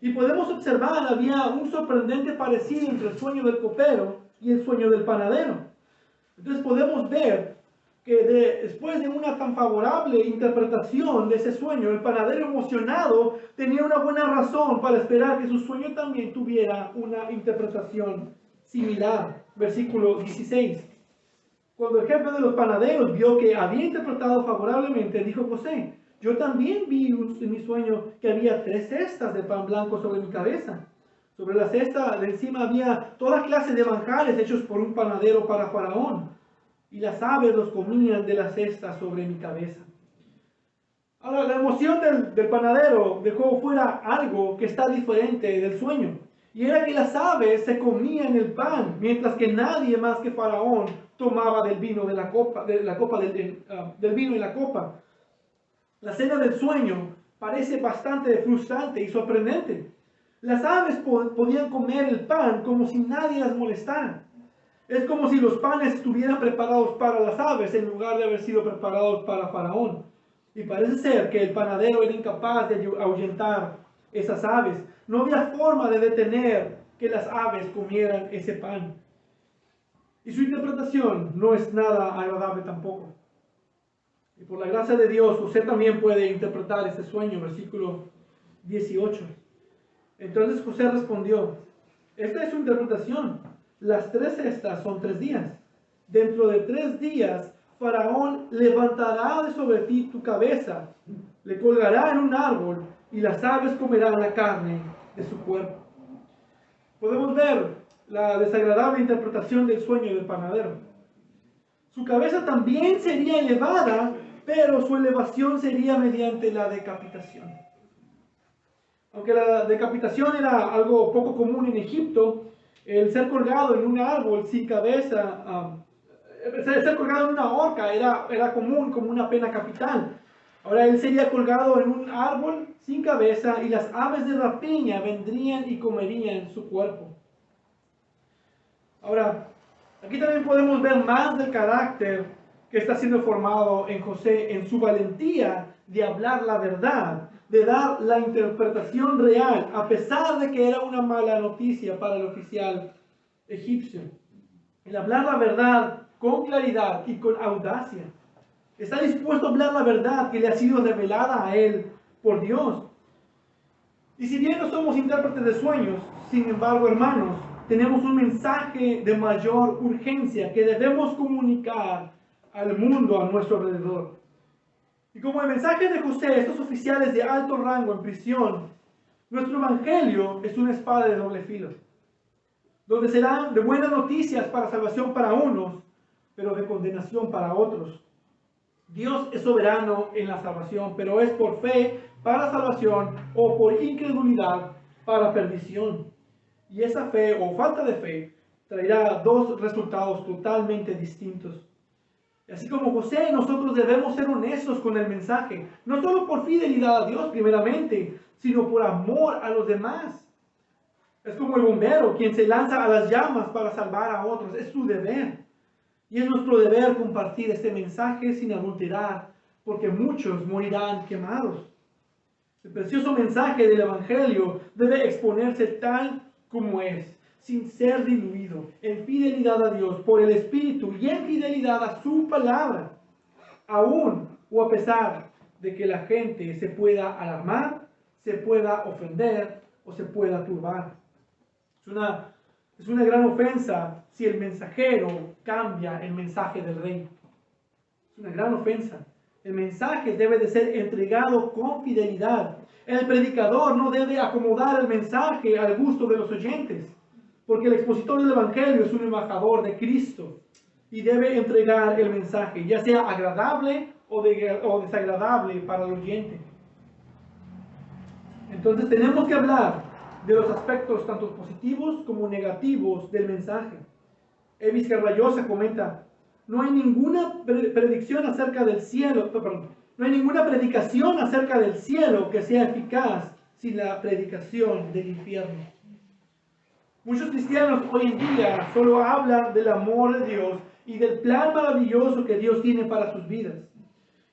Y podemos observar, había un sorprendente parecido entre el sueño del copero y el sueño del panadero. Entonces podemos ver que después de una tan favorable interpretación de ese sueño, el panadero emocionado tenía una buena razón para esperar que su sueño también tuviera una interpretación similar. Versículo 16. Cuando el jefe de los panaderos vio que había interpretado favorablemente, dijo José: yo también vi en mi sueño que había 3 cestas de pan blanco sobre mi cabeza. Sobre la cesta de encima había toda clase de manjares hechos por un panadero para Faraón, y las aves los comían de la cesta sobre mi cabeza. Ahora, la emoción del panadero dejó fuera algo que está diferente del sueño, y era que las aves se comían el pan, mientras que nadie más que Faraón tomaba del vino de la copa, del vino y la copa. La escena del sueño parece bastante frustrante y sorprendente. Las aves podían comer el pan como si nadie las molestara. Es como si los panes estuvieran preparados para las aves en lugar de haber sido preparados para Faraón. Y parece ser que el panadero era incapaz de ahuyentar esas aves. No había forma de detener que las aves comieran ese pan. Y su interpretación no es nada agradable tampoco. Y por la gracia de Dios, usted también puede interpretar este sueño, versículo 18. Entonces José respondió: esta es su interpretación. Las 3 cestas son 3 días. Dentro de 3 días, Faraón levantará de sobre ti tu cabeza, le colgará en un árbol y las aves comerán la carne de su cuerpo. Podemos ver la desagradable interpretación del sueño del panadero. Su cabeza también sería elevada, pero su elevación sería mediante la decapitación. Aunque la decapitación era algo poco común en Egipto, el ser colgado en un árbol sin cabeza, ser colgado en una horca era común como una pena capital. Ahora él sería colgado en un árbol sin cabeza y las aves de rapiña vendrían y comerían su cuerpo. Ahora, aquí también podemos ver más del carácter que está siendo formado en José, en su valentía de hablar la verdad, de dar la interpretación real, a pesar de que era una mala noticia para el oficial egipcio. El hablar la verdad con claridad y con audacia. Está dispuesto a hablar la verdad que le ha sido revelada a él por Dios. Y si bien no somos intérpretes de sueños, sin embargo, hermanos, tenemos un mensaje de mayor urgencia que debemos comunicar al mundo a nuestro alrededor. Y como el mensaje de José, estos oficiales de alto rango en prisión, nuestro evangelio es una espada de doble filo, donde serán de buenas noticias para salvación para unos, pero de condenación para otros. Dios es soberano en la salvación, pero es por fe para salvación o por incredulidad para perdición. Y esa fe o falta de fe traerá dos resultados totalmente distintos. Y así como José, nosotros debemos ser honestos con el mensaje, no solo por fidelidad a Dios primeramente, sino por amor a los demás. Es como el bombero, quien se lanza a las llamas para salvar a otros. Es su deber. Y es nuestro deber compartir este mensaje sin adulterar, porque muchos morirán quemados. El precioso mensaje del Evangelio debe exponerse tal como es, sin ser diluido, en fidelidad a Dios por el Espíritu y en fidelidad a su palabra, aún o a pesar de que la gente se pueda alarmar, se pueda ofender o se pueda turbar. Es una gran ofensa si el mensajero cambia el mensaje del rey. Es una gran ofensa. El mensaje debe de ser entregado con fidelidad. El predicador no debe acomodar el mensaje al gusto de los oyentes, porque el expositor del evangelio es un embajador de Cristo y debe entregar el mensaje, ya sea agradable o desagradable para el oyente. Entonces tenemos que hablar de los aspectos tanto positivos como negativos del mensaje. Evis Carballosa comenta: no hay ninguna predicción acerca del cielo, no hay ninguna predicación acerca del cielo que sea eficaz sin la predicación del infierno. Muchos cristianos hoy en día solo hablan del amor de Dios y del plan maravilloso que Dios tiene para sus vidas.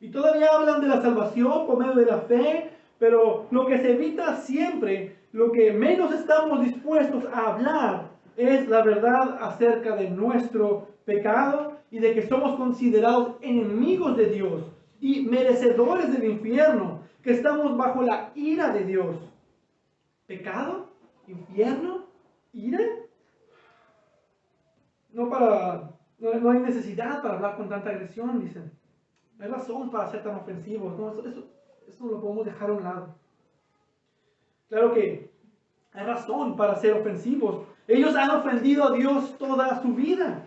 Y todavía hablan de la salvación por medio de la fe, pero lo que se evita siempre, lo que menos estamos dispuestos a hablar, es la verdad acerca de nuestro pecado y de que somos considerados enemigos de Dios y merecedores del infierno, que estamos bajo la ira de Dios. ¿Pecado? ¿Infierno? ¿Ira? No hay necesidad para hablar con tanta agresión, dicen. No hay razón para ser tan ofensivos. No, eso lo podemos dejar a un lado. Claro que hay razón para ser ofensivos. Ellos han ofendido a Dios toda su vida.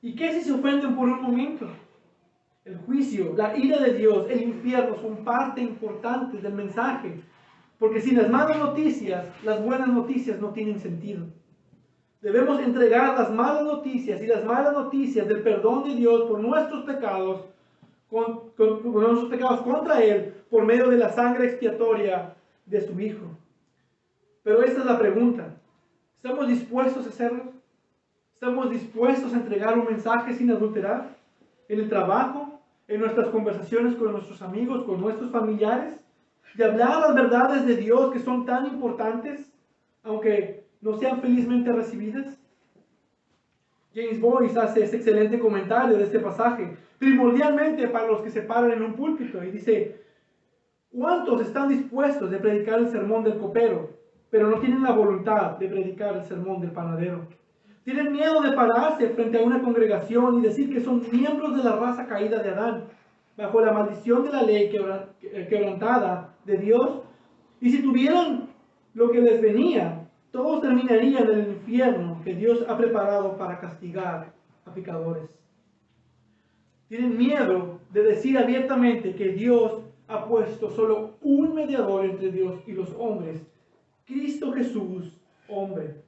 ¿Y qué si se ofenden por un momento? El juicio, la ira de Dios, el infierno son parte importante del mensaje. Porque sin las malas noticias, las buenas noticias no tienen sentido. Debemos entregar las malas noticias y las malas noticias del perdón de Dios por nuestros pecados, por nuestros pecados contra Él, por medio de la sangre expiatoria de su Hijo. Pero esta es la pregunta: ¿estamos dispuestos a hacerlo? ¿Estamos dispuestos a entregar un mensaje sin adulterar? ¿En el trabajo? ¿En nuestras conversaciones con nuestros amigos, con nuestros familiares? ¿De hablar las verdades de Dios que son tan importantes, aunque no sean felizmente recibidas? James Boyce hace este excelente comentario de este pasaje, primordialmente para los que se paran en un púlpito, y dice: ¿cuántos están dispuestos de predicar el sermón del copero, pero no tienen la voluntad de predicar el sermón del panadero? Tienen miedo de pararse frente a una congregación y decir que son miembros de la raza caída de Adán, bajo la maldición de la ley quebrantada de Dios, y si tuvieran lo que les venía, todos terminarían en el infierno que Dios ha preparado para castigar a pecadores. Tienen miedo de decir abiertamente que Dios ha puesto solo un mediador entre Dios y los hombres, Cristo Jesús, hombre.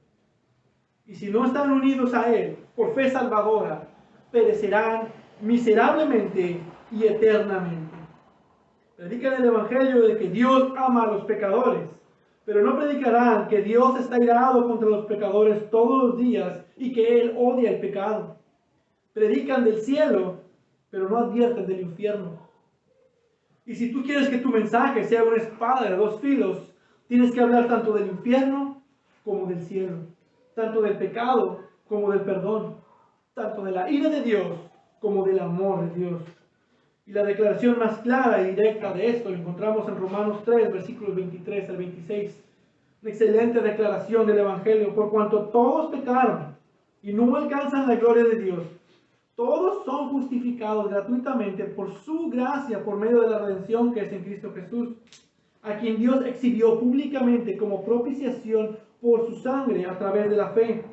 Y si no están unidos a Él por fe salvadora, perecerán miserablemente y eternamente. Predican el Evangelio de que Dios ama a los pecadores, pero no predicarán que Dios está irado contra los pecadores todos los días y que Él odia el pecado. Predican del cielo, pero no advierten del infierno. Y si tú quieres que tu mensaje sea una espada de dos filos, tienes que hablar tanto del infierno como del cielo, tanto del pecado como del perdón, tanto de la ira de Dios como del amor de Dios. Y la declaración más clara y directa de esto lo encontramos en Romanos 3, versículos 23 al 26. Una excelente declaración del Evangelio: por cuanto todos pecaron y no alcanzan la gloria de Dios, todos son justificados gratuitamente por su gracia, por medio de la redención que es en Cristo Jesús, a quien Dios exhibió públicamente como propiciación por su sangre a través de la fe,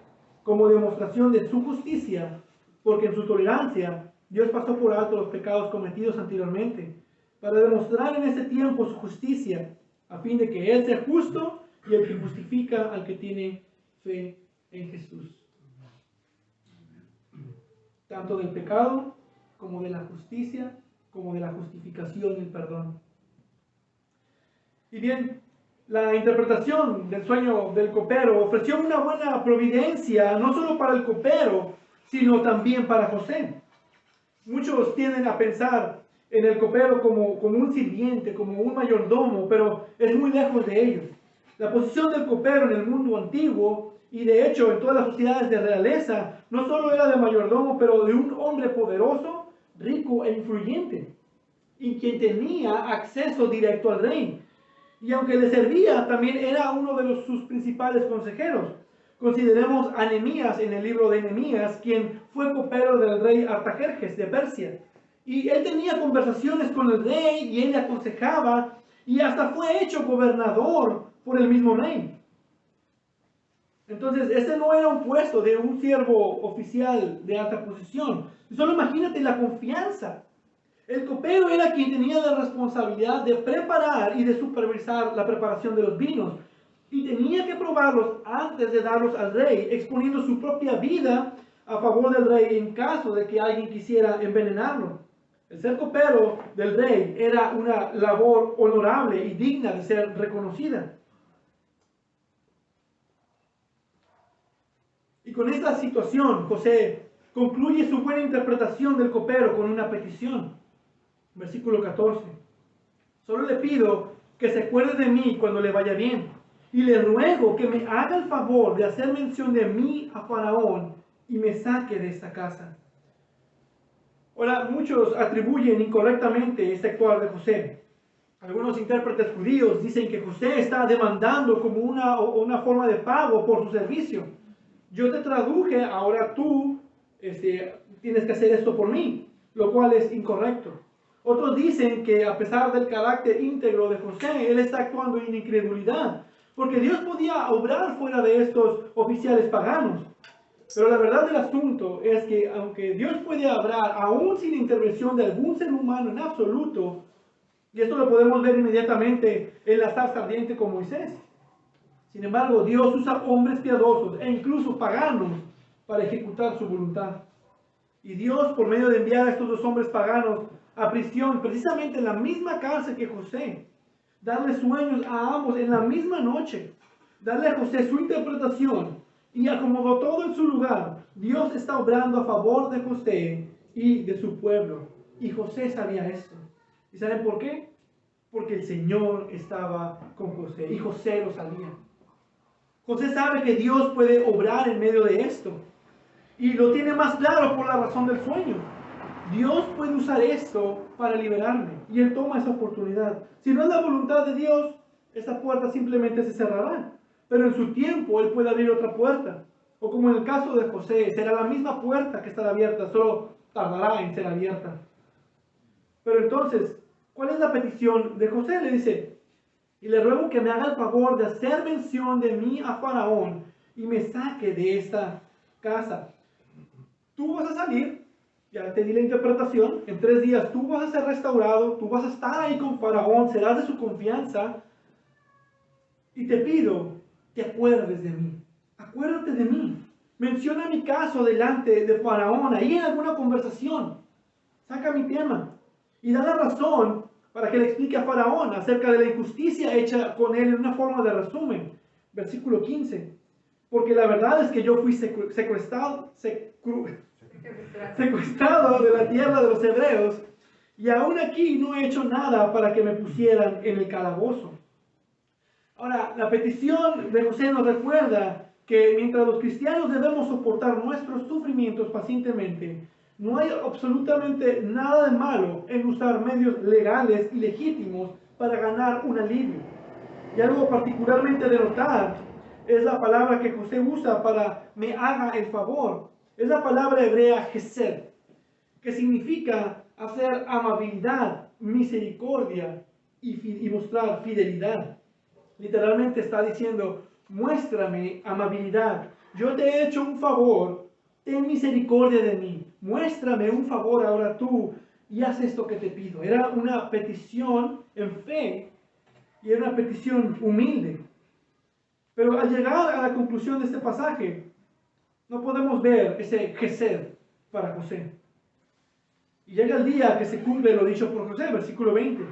como demostración de su justicia, porque en su tolerancia Dios pasó por alto los pecados cometidos anteriormente, para demostrar en ese tiempo su justicia, a fin de que Él sea justo y el que justifica al que tiene fe en Jesús. Tanto del pecado, como de la justicia, como de la justificación y el perdón. Y bien, la interpretación del sueño del copero ofreció una buena providencia, no solo para el copero, sino también para José. Muchos tienden a pensar en el copero como un sirviente, como un mayordomo, pero es muy lejos de ello. La posición del copero en el mundo antiguo, y de hecho en todas las sociedades de realeza, no solo era de mayordomo, pero de un hombre poderoso, rico e influyente, y quien tenía acceso directo al rey. Y aunque le servía, también era uno de sus principales consejeros. Consideremos a Nehemías en el libro de Nehemías, quien fue copero del rey Artajerjes de Persia. Y él tenía conversaciones con el rey y él le aconsejaba, y hasta fue hecho gobernador por el mismo rey. Entonces, ese no era un puesto de un siervo oficial de alta posición. Solo imagínate la confianza. El copero era quien tenía la responsabilidad de preparar y de supervisar la preparación de los vinos. Y tenía que probarlos antes de darlos al rey, exponiendo su propia vida a favor del rey en caso de que alguien quisiera envenenarlo. El ser copero del rey era una labor honorable y digna de ser reconocida. Y con esta situación, José concluye su buena interpretación del copero con una petición. Versículo 14. Solo le pido que se acuerde de mí cuando le vaya bien, y le ruego que me haga el favor de hacer mención de mí a Faraón y me saque de esta casa. Ahora, muchos atribuyen incorrectamente este actuar de José. Algunos intérpretes judíos dicen que José está demandando como una forma de pago por su servicio. Yo te traduje, ahora tú tienes que hacer esto por mí, lo cual es incorrecto. Otros dicen que a pesar del carácter íntegro de José, él está actuando en incredulidad, porque Dios podía obrar fuera de estos oficiales paganos. Pero la verdad del asunto es que aunque Dios puede obrar aún sin intervención de algún ser humano en absoluto, y esto lo podemos ver inmediatamente en la zarza ardiente con Moisés. Sin embargo, Dios usa hombres piadosos e incluso paganos para ejecutar su voluntad. Y Dios, por medio de enviar a estos dos hombres paganos a prisión, precisamente en la misma cárcel que José, darle sueños a ambos en la misma noche, darle a José su interpretación y acomodó todo en su lugar. Dios está obrando a favor de José y de su pueblo. Y José sabía esto. ¿Y saben por qué? Porque el Señor estaba con José y José lo sabía. José sabe que Dios puede obrar en medio de esto. Y lo tiene más claro por la razón del sueño. Dios puede usar esto para liberarme. Y Él toma esa oportunidad. Si no es la voluntad de Dios, esta puerta simplemente se cerrará. Pero en su tiempo Él puede abrir otra puerta. O como en el caso de José, será la misma puerta que estará abierta, solo tardará en ser abierta. Pero entonces, ¿cuál es la petición de José? Le dice, y le ruego que me haga el favor de hacer mención de mí a Faraón y me saque de esta casa. Tú vas a salir Ya te di la interpretación, en 3 días tú vas a ser restaurado, tú vas a estar ahí con Faraón, serás de su confianza, y te pido que acuerdes de mí, acuérdate de mí, menciona mi caso delante de Faraón, ahí en alguna conversación, saca mi tema, y da la razón para que le explique a Faraón acerca de la injusticia hecha con él en una forma de resumen. Versículo 15. Porque la verdad es que yo fui secuestrado de la tierra de los hebreos, y aún aquí no he hecho nada para que me pusieran en el calabozo. Ahora, la petición de José nos recuerda que mientras los cristianos debemos soportar nuestros sufrimientos pacientemente, no hay absolutamente nada de malo en usar medios legales y legítimos para ganar un alivio. Y algo particularmente de notar es la palabra que José usa para me haga el favor. Es la palabra hebrea gesed, que significa hacer amabilidad, misericordia y mostrar fidelidad. Literalmente está diciendo, muéstrame amabilidad. Yo te he hecho un favor, ten misericordia de mí. Muéstrame un favor ahora tú y haz esto que te pido. Era una petición en fe y era una petición humilde. Pero al llegar a la conclusión de este pasaje, no podemos ver ese gesed para José. Y llega el día que se cumple lo dicho por José, versículo 20.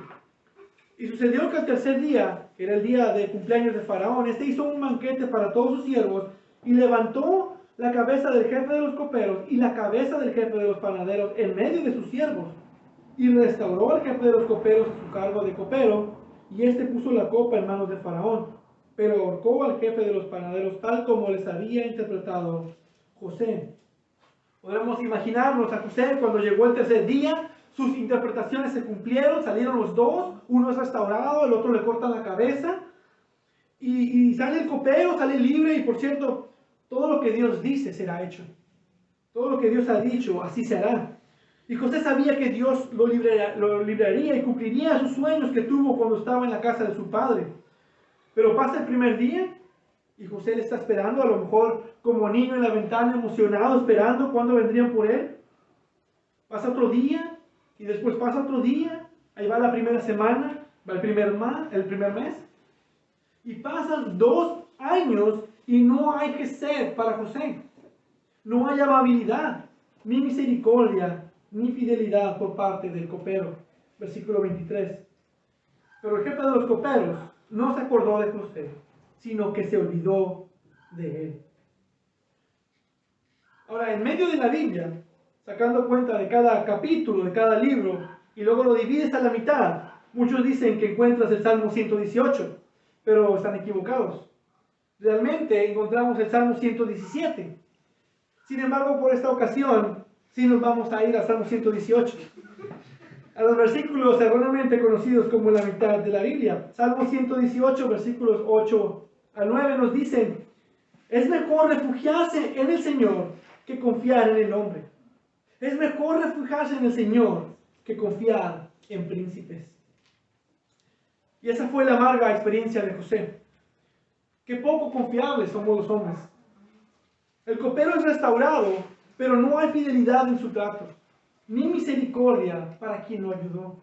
Y sucedió que al tercer día, que era el día de cumpleaños de Faraón, este hizo un banquete para todos sus siervos y levantó la cabeza del jefe de los coperos y la cabeza del jefe de los panaderos en medio de sus siervos. Y restauró al jefe de los coperos a su cargo de copero, y este puso la copa en manos de Faraón, pero ahorcó al jefe de los panaderos tal como les había interpretado José. Podemos imaginarnos a José cuando llegó el tercer día, sus interpretaciones se cumplieron, salieron los dos, uno es restaurado, el otro le cortan la cabeza, y sale el copero, sale libre, y por cierto, todo lo que Dios dice será hecho. Todo lo que Dios ha dicho, así será. Y José sabía que Dios lo libraría y cumpliría sus sueños que tuvo cuando estaba en la casa de su padre. Pero pasa el primer día y José le está esperando, a lo mejor como niño en la ventana, emocionado, esperando cuándo vendrían por él. Pasa otro día y después pasa otro día. Ahí va la primera semana, va el primer mes. Y pasan 2 años y no hay gesed para José. No hay amabilidad, ni misericordia, ni fidelidad por parte del copero. Versículo 23. Pero el jefe de los coperos no se acordó de José, sino que se olvidó de él. Ahora, en medio de la Biblia, sacando cuenta de cada capítulo, de cada libro, y luego lo divides a la mitad, muchos dicen que encuentras el Salmo 118, pero están equivocados. Realmente encontramos el Salmo 117. Sin embargo, por esta ocasión, sí nos vamos a ir al Salmo 118. A los versículos erróneamente conocidos como la mitad de la Biblia. Salmo 118, versículos 8 al 9 nos dicen, es mejor refugiarse en el Señor que confiar en el hombre. Es mejor refugiarse en el Señor que confiar en príncipes. Y esa fue la amarga experiencia de José. Qué poco confiables somos los hombres. El copero es restaurado, pero no hay fidelidad en su trato, ni misericordia para quien lo ayudó.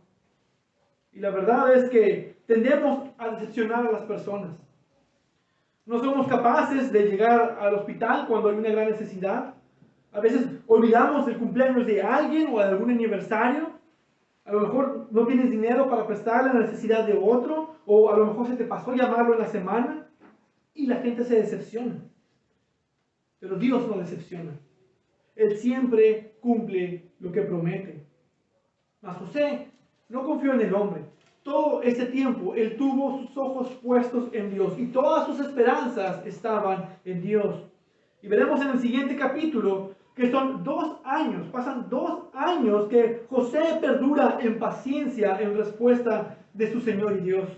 Y la verdad es que tendemos a decepcionar a las personas. No somos capaces de llegar al hospital cuando hay una gran necesidad. A veces olvidamos el cumpleaños de alguien o de algún aniversario. A lo mejor no tienes dinero para prestarle la necesidad de otro, o a lo mejor se te pasó llamarlo en la semana y la gente se decepciona. Pero Dios no decepciona. Él siempre cumple lo que promete. Mas José no confió en el hombre. Todo ese tiempo él tuvo sus ojos puestos en Dios y todas sus esperanzas estaban en Dios. Y veremos en el siguiente capítulo que son 2 años, pasan 2 años que José perdura en paciencia en respuesta de su Señor y Dios.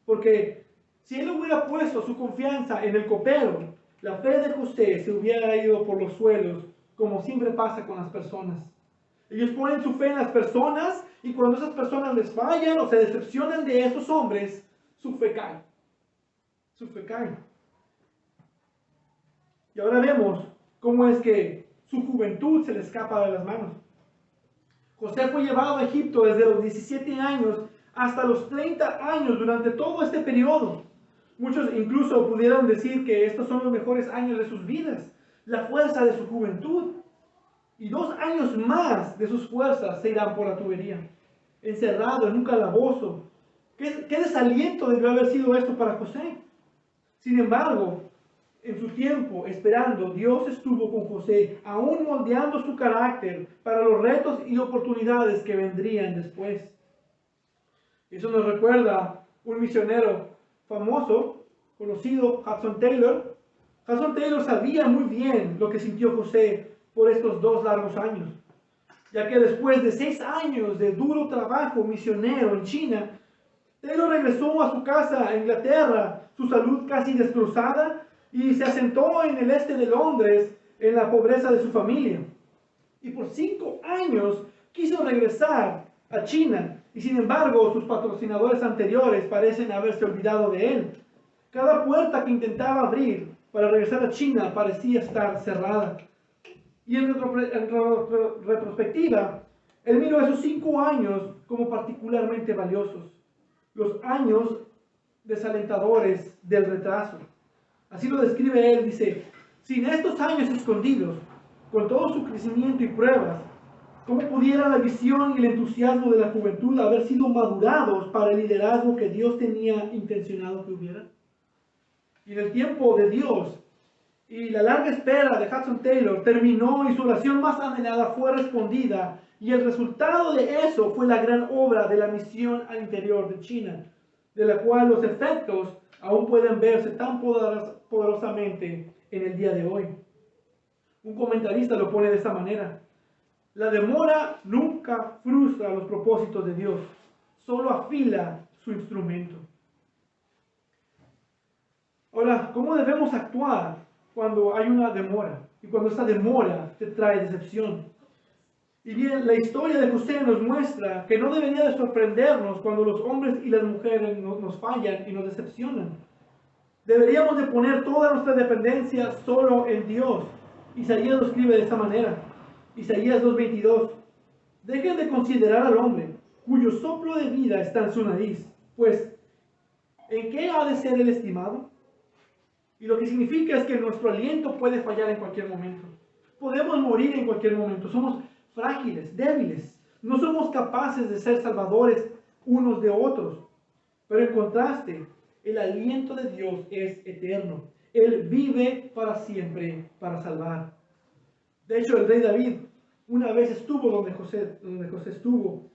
Porque si él hubiera puesto su confianza en el copero, la fe de José se hubiera ido por los suelos, como siempre pasa con las personas. Ellos ponen su fe en las personas y cuando esas personas les fallan o se decepcionan de esos hombres, su fe cae. Su fe cae. Y ahora vemos cómo es que su juventud se le escapa de las manos. José fue llevado a Egipto desde los 17 años hasta los 30 años durante todo este periodo. Muchos incluso pudieran decir que estos son los mejores años de sus vidas, la fuerza de su juventud. Y 2 años más de sus fuerzas se irán por la tubería, encerrado en un calabozo. ¿Qué desaliento debió haber sido esto para José? Sin embargo, en su tiempo, esperando, Dios estuvo con José, aún moldeando su carácter para los retos y oportunidades que vendrían después. Eso nos recuerda un misionero famoso, conocido, Hudson Taylor. Hudson Taylor sabía muy bien lo que sintió José por estos 2 largos años, ya que después de 6 años de duro trabajo misionero en China, Taylor regresó a su casa en Inglaterra, su salud casi destrozada, y se asentó en el este de Londres, en la pobreza de su familia. Y por 5 años quiso regresar a China, y sin embargo sus patrocinadores anteriores parecen haberse olvidado de él. Cada puerta que intentaba abrir para regresar a China parecía estar cerrada. Y en retrospectiva, él miró esos 5 años como particularmente valiosos, los años desalentadores del retraso. Así lo describe él, dice: sin estos años escondidos, con todo su crecimiento y pruebas, ¿cómo pudiera la visión y el entusiasmo de la juventud haber sido madurados para el liderazgo que Dios tenía intencionado que hubiera? Y en el tiempo de Dios y la larga espera de Hudson Taylor terminó, y su oración más anhelada fue respondida, y el resultado de eso fue la gran obra de la misión al interior de China, de la cual los efectos aún pueden verse tan poderosamente en el día de hoy. Un comentarista lo pone de esta manera: la demora nunca frustra los propósitos de Dios, solo afila su instrumento. Ahora, ¿cómo debemos actuar cuando hay una demora? Y cuando esa demora te trae decepción. Y bien, la historia de José nos muestra que no debería de sorprendernos cuando los hombres y las mujeres nos fallan y nos decepcionan. Deberíamos de poner toda nuestra dependencia solo en Dios. Isaías lo escribe de esta manera. Isaías 2:22. Dejen de considerar al hombre, cuyo soplo de vida está en su nariz, pues ¿en qué ha de ser el estimado? Y lo que significa es que nuestro aliento puede fallar en cualquier momento. Podemos morir en cualquier momento. Somos frágiles, débiles. No somos capaces de ser salvadores unos de otros. Pero en contraste, el aliento de Dios es eterno. Él vive para siempre para salvar. De hecho, el rey David una vez estuvo donde José estuvo.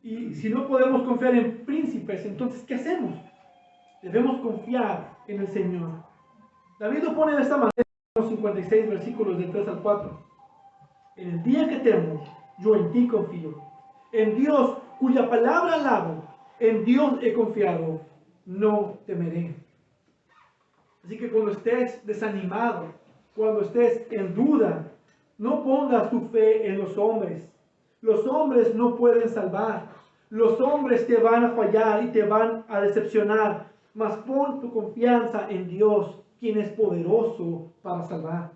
Y si no podemos confiar en príncipes, entonces ¿qué hacemos? Debemos confiar en el Señor. David lo pone de esta manera en los 56 versículos del 3 al 4. En el día que temo, yo en ti confío. En Dios, cuya palabra alabo, en Dios he confiado, no temeré. Así que cuando estés desanimado, cuando estés en duda, no pongas tu fe en los hombres. Los hombres no pueden salvar. Los hombres te van a fallar y te van a decepcionar. Mas pon tu confianza en Dios, quien es poderoso para salvar.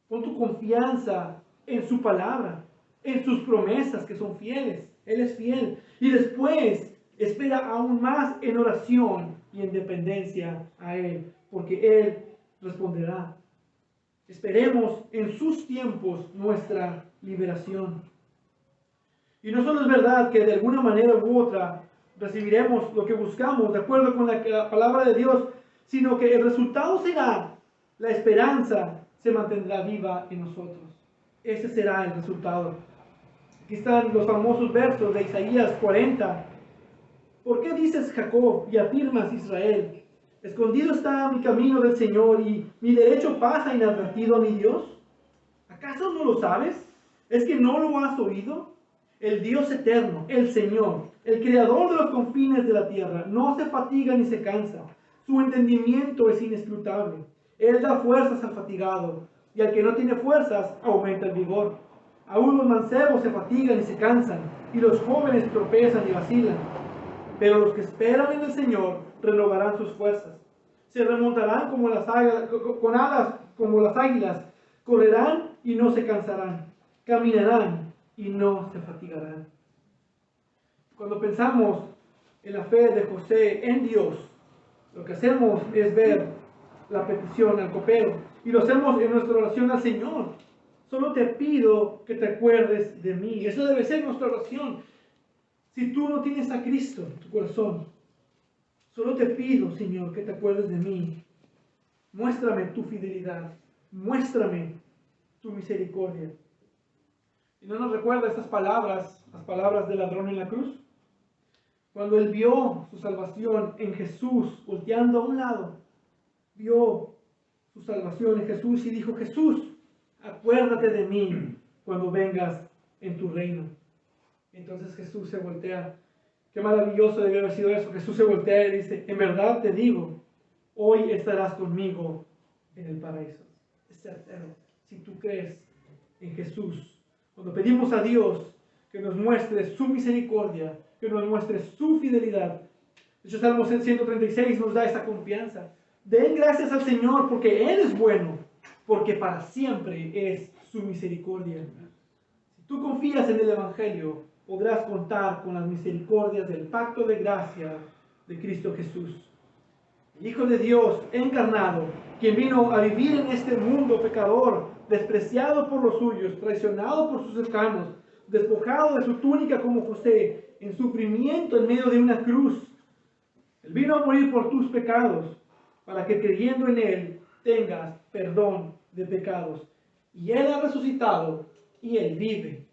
Pon tu confianza en su palabra, en sus promesas que son fieles. Él es fiel. Y después espera aún más en oración y en dependencia a Él, porque Él responderá. Esperemos en sus tiempos nuestra liberación. Y no solo es verdad que de alguna manera u otra recibiremos lo que buscamos de acuerdo con la palabra de Dios, sino que el resultado será la esperanza se mantendrá viva en nosotros. Ese será el resultado. Aquí están los famosos versos de Isaías 40. ¿Por qué dices Jacob y afirmas Israel? Escondido está mi camino del Señor y mi derecho pasa inadvertido a mi Dios. ¿Acaso no lo sabes? ¿Es que no lo has oído? El Dios eterno, el Señor, el creador de los confines de la tierra, no se fatiga ni se cansa. Su entendimiento es inescrutable. Él da fuerzas al fatigado, y al que no tiene fuerzas aumenta el vigor. Aún los mancebos se fatigan y se cansan, y los jóvenes tropezan y vacilan. Pero los que esperan en el Señor renovarán sus fuerzas. Se remontarán como con alas como las águilas. Correrán y no se cansarán. Caminarán y no se fatigarán. Cuando pensamos en la fe de José en Dios, lo que hacemos es ver la petición al copero y lo hacemos en nuestra oración al Señor. Solo te pido que te acuerdes de mí. Eso debe ser nuestra oración. Si tú no tienes a Cristo en tu corazón, solo te pido, Señor, que te acuerdes de mí. Muéstrame tu fidelidad. Muéstrame tu misericordia. ¿Y no nos recuerda estas palabras, las palabras del ladrón en la cruz? Cuando él vio su salvación en Jesús, volteando a un lado, vio su salvación en Jesús y dijo: Jesús, acuérdate de mí cuando vengas en tu reino. Entonces Jesús se voltea. Qué maravilloso debió haber sido eso. Jesús se voltea y dice: en verdad te digo, hoy estarás conmigo en el paraíso. Es certero. Si tú crees en Jesús, cuando pedimos a Dios que nos muestre su misericordia, que nos muestre su fidelidad. De hecho, Salmo 136 nos da esa confianza. Den gracias al Señor porque Él es bueno, porque para siempre es su misericordia. Si tú confías en el Evangelio, podrás contar con las misericordias del pacto de gracia de Cristo Jesús. El Hijo de Dios encarnado, quien vino a vivir en este mundo pecador, despreciado por los suyos, traicionado por sus cercanos, despojado de su túnica como José, en sufrimiento en medio de una cruz. Él vino a morir por tus pecados, para que creyendo en Él tengas perdón de pecados. Y Él ha resucitado y Él vive.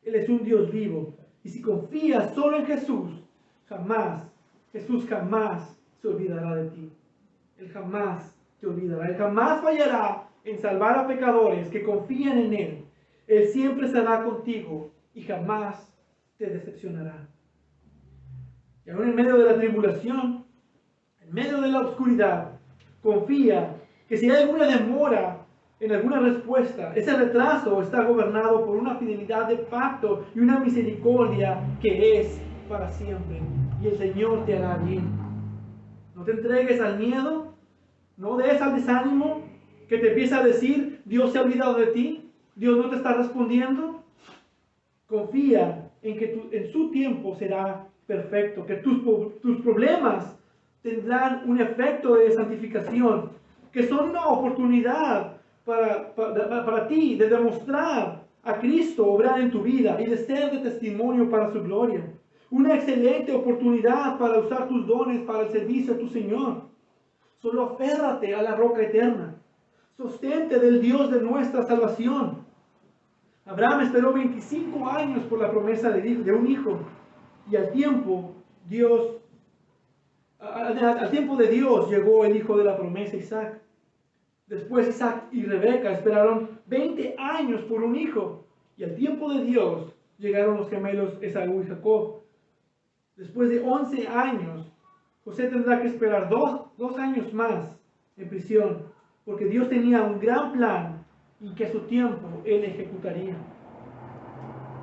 Él es un Dios vivo. Y si confías solo en Jesús, Jesús jamás se olvidará de ti. Él jamás te olvidará. Él jamás fallará en salvar a pecadores que confían en Él. Él siempre estará contigo y jamás te decepcionará. Y aún en medio de la tribulación, en medio de la oscuridad, confía que si hay alguna demora en alguna respuesta, ese retraso está gobernado por una fidelidad de pacto y una misericordia que es para siempre. Y el Señor te hará bien. No te entregues al miedo, no des al desánimo que te empieza a decir: Dios se ha olvidado de ti, Dios no te está respondiendo. Confía en que en su tiempo será perfecto, que tus problemas tendrán un efecto de santificación, que son una oportunidad para ti de demostrar a Cristo obrar en tu vida y de ser de testimonio para su gloria. Una excelente oportunidad para usar tus dones para el servicio a tu Señor. Solo aférrate a la roca eterna. Sostente del Dios de nuestra salvación. Abraham esperó 25 años por la promesa de un hijo. Y al tiempo de Dios llegó el hijo de la promesa, Isaac. Después Isaac y Rebeca esperaron 20 años por un hijo. Y al tiempo de Dios llegaron los gemelos Esaú y Jacob. Después de 11 años, José tendrá que esperar dos años más en prisión, porque Dios tenía un gran plan y que a su tiempo Él ejecutaría.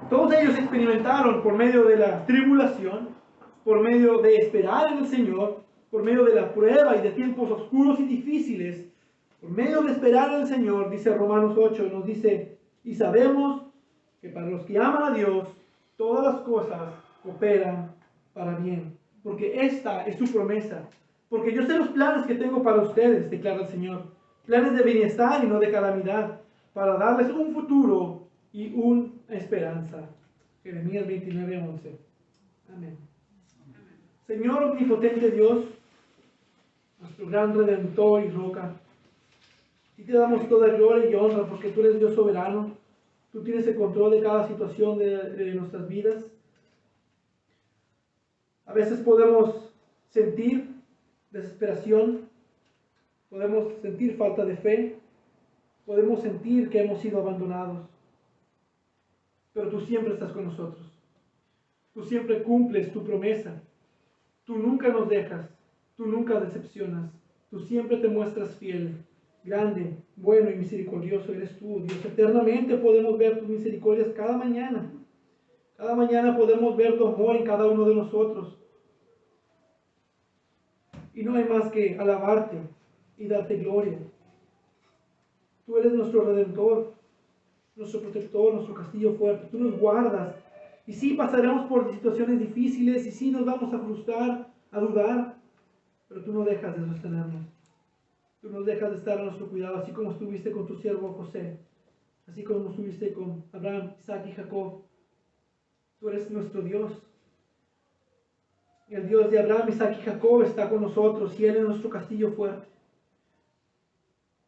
Todos ellos experimentaron por medio de la tribulación, por medio de esperar en el Señor, por medio de la prueba y de tiempos oscuros y difíciles, por medio de esperar en el Señor, dice Romanos 8, nos dice: y sabemos que para los que aman a Dios, todas las cosas cooperan para bien, porque esta es su promesa. Porque yo sé los planes que tengo para ustedes, declara el Señor, planes de bienestar y no de calamidad, para darles un futuro y una esperanza. Jeremías 29:11. Amén. Señor omnipotente Dios, nuestro gran Redentor y roca, y te damos toda gloria y honra porque tú eres Dios soberano. Tú tienes el control de cada situación de nuestras vidas. A veces podemos sentir desesperación, podemos sentir falta de fe, podemos sentir que hemos sido abandonados. Pero tú siempre estás con nosotros. Tú siempre cumples tu promesa. Tú nunca nos dejas. Tú nunca decepcionas. Tú siempre te muestras fiel. Grande, bueno y misericordioso eres tú, Dios. Eternamente podemos ver tus misericordias cada mañana. Cada mañana podemos ver tu amor en cada uno de nosotros. Y no hay más que alabarte y darte gloria. Tú eres nuestro redentor, nuestro protector, nuestro castillo fuerte. Tú nos guardas. Y sí, pasaremos por situaciones difíciles y sí nos vamos a frustrar, a dudar, pero tú no dejas de sostenernos. Tú no dejas de estar a nuestro cuidado, así como estuviste con tu siervo José, así como estuviste con Abraham, Isaac y Jacob. Tú eres nuestro Dios. El Dios de Abraham, Isaac y Jacob está con nosotros y Él es nuestro castillo fuerte.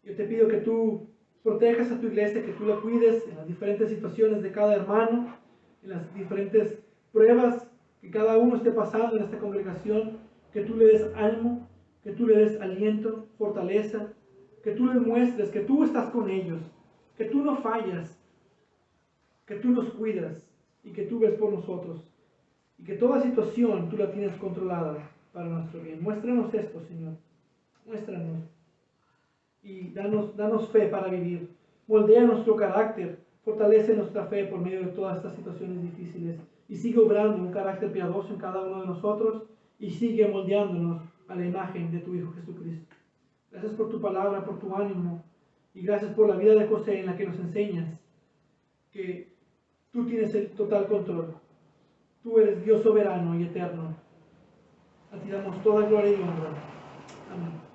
Yo te pido que tú protejas a tu iglesia, que tú la cuides en las diferentes situaciones de cada hermano, en las diferentes pruebas que cada uno esté pasando en esta congregación, que tú le des ánimo, que tú le des aliento, fortaleza, que tú les muestres que tú estás con ellos, que tú no fallas, que tú nos cuidas y que tú ves por nosotros y que toda situación tú la tienes controlada para nuestro bien. Muéstranos esto, Señor. Muéstranos y danos fe para vivir. Moldea nuestro carácter, fortalece nuestra fe por medio de todas estas situaciones difíciles y sigue obrando un carácter piadoso en cada uno de nosotros y sigue moldeándonos a la imagen de tu Hijo Jesucristo. Gracias por tu palabra, por tu ánimo y gracias por la vida de José en la que nos enseñas que tú tienes el total control. Tú eres Dios soberano y eterno. A ti damos toda gloria y honra. Amén.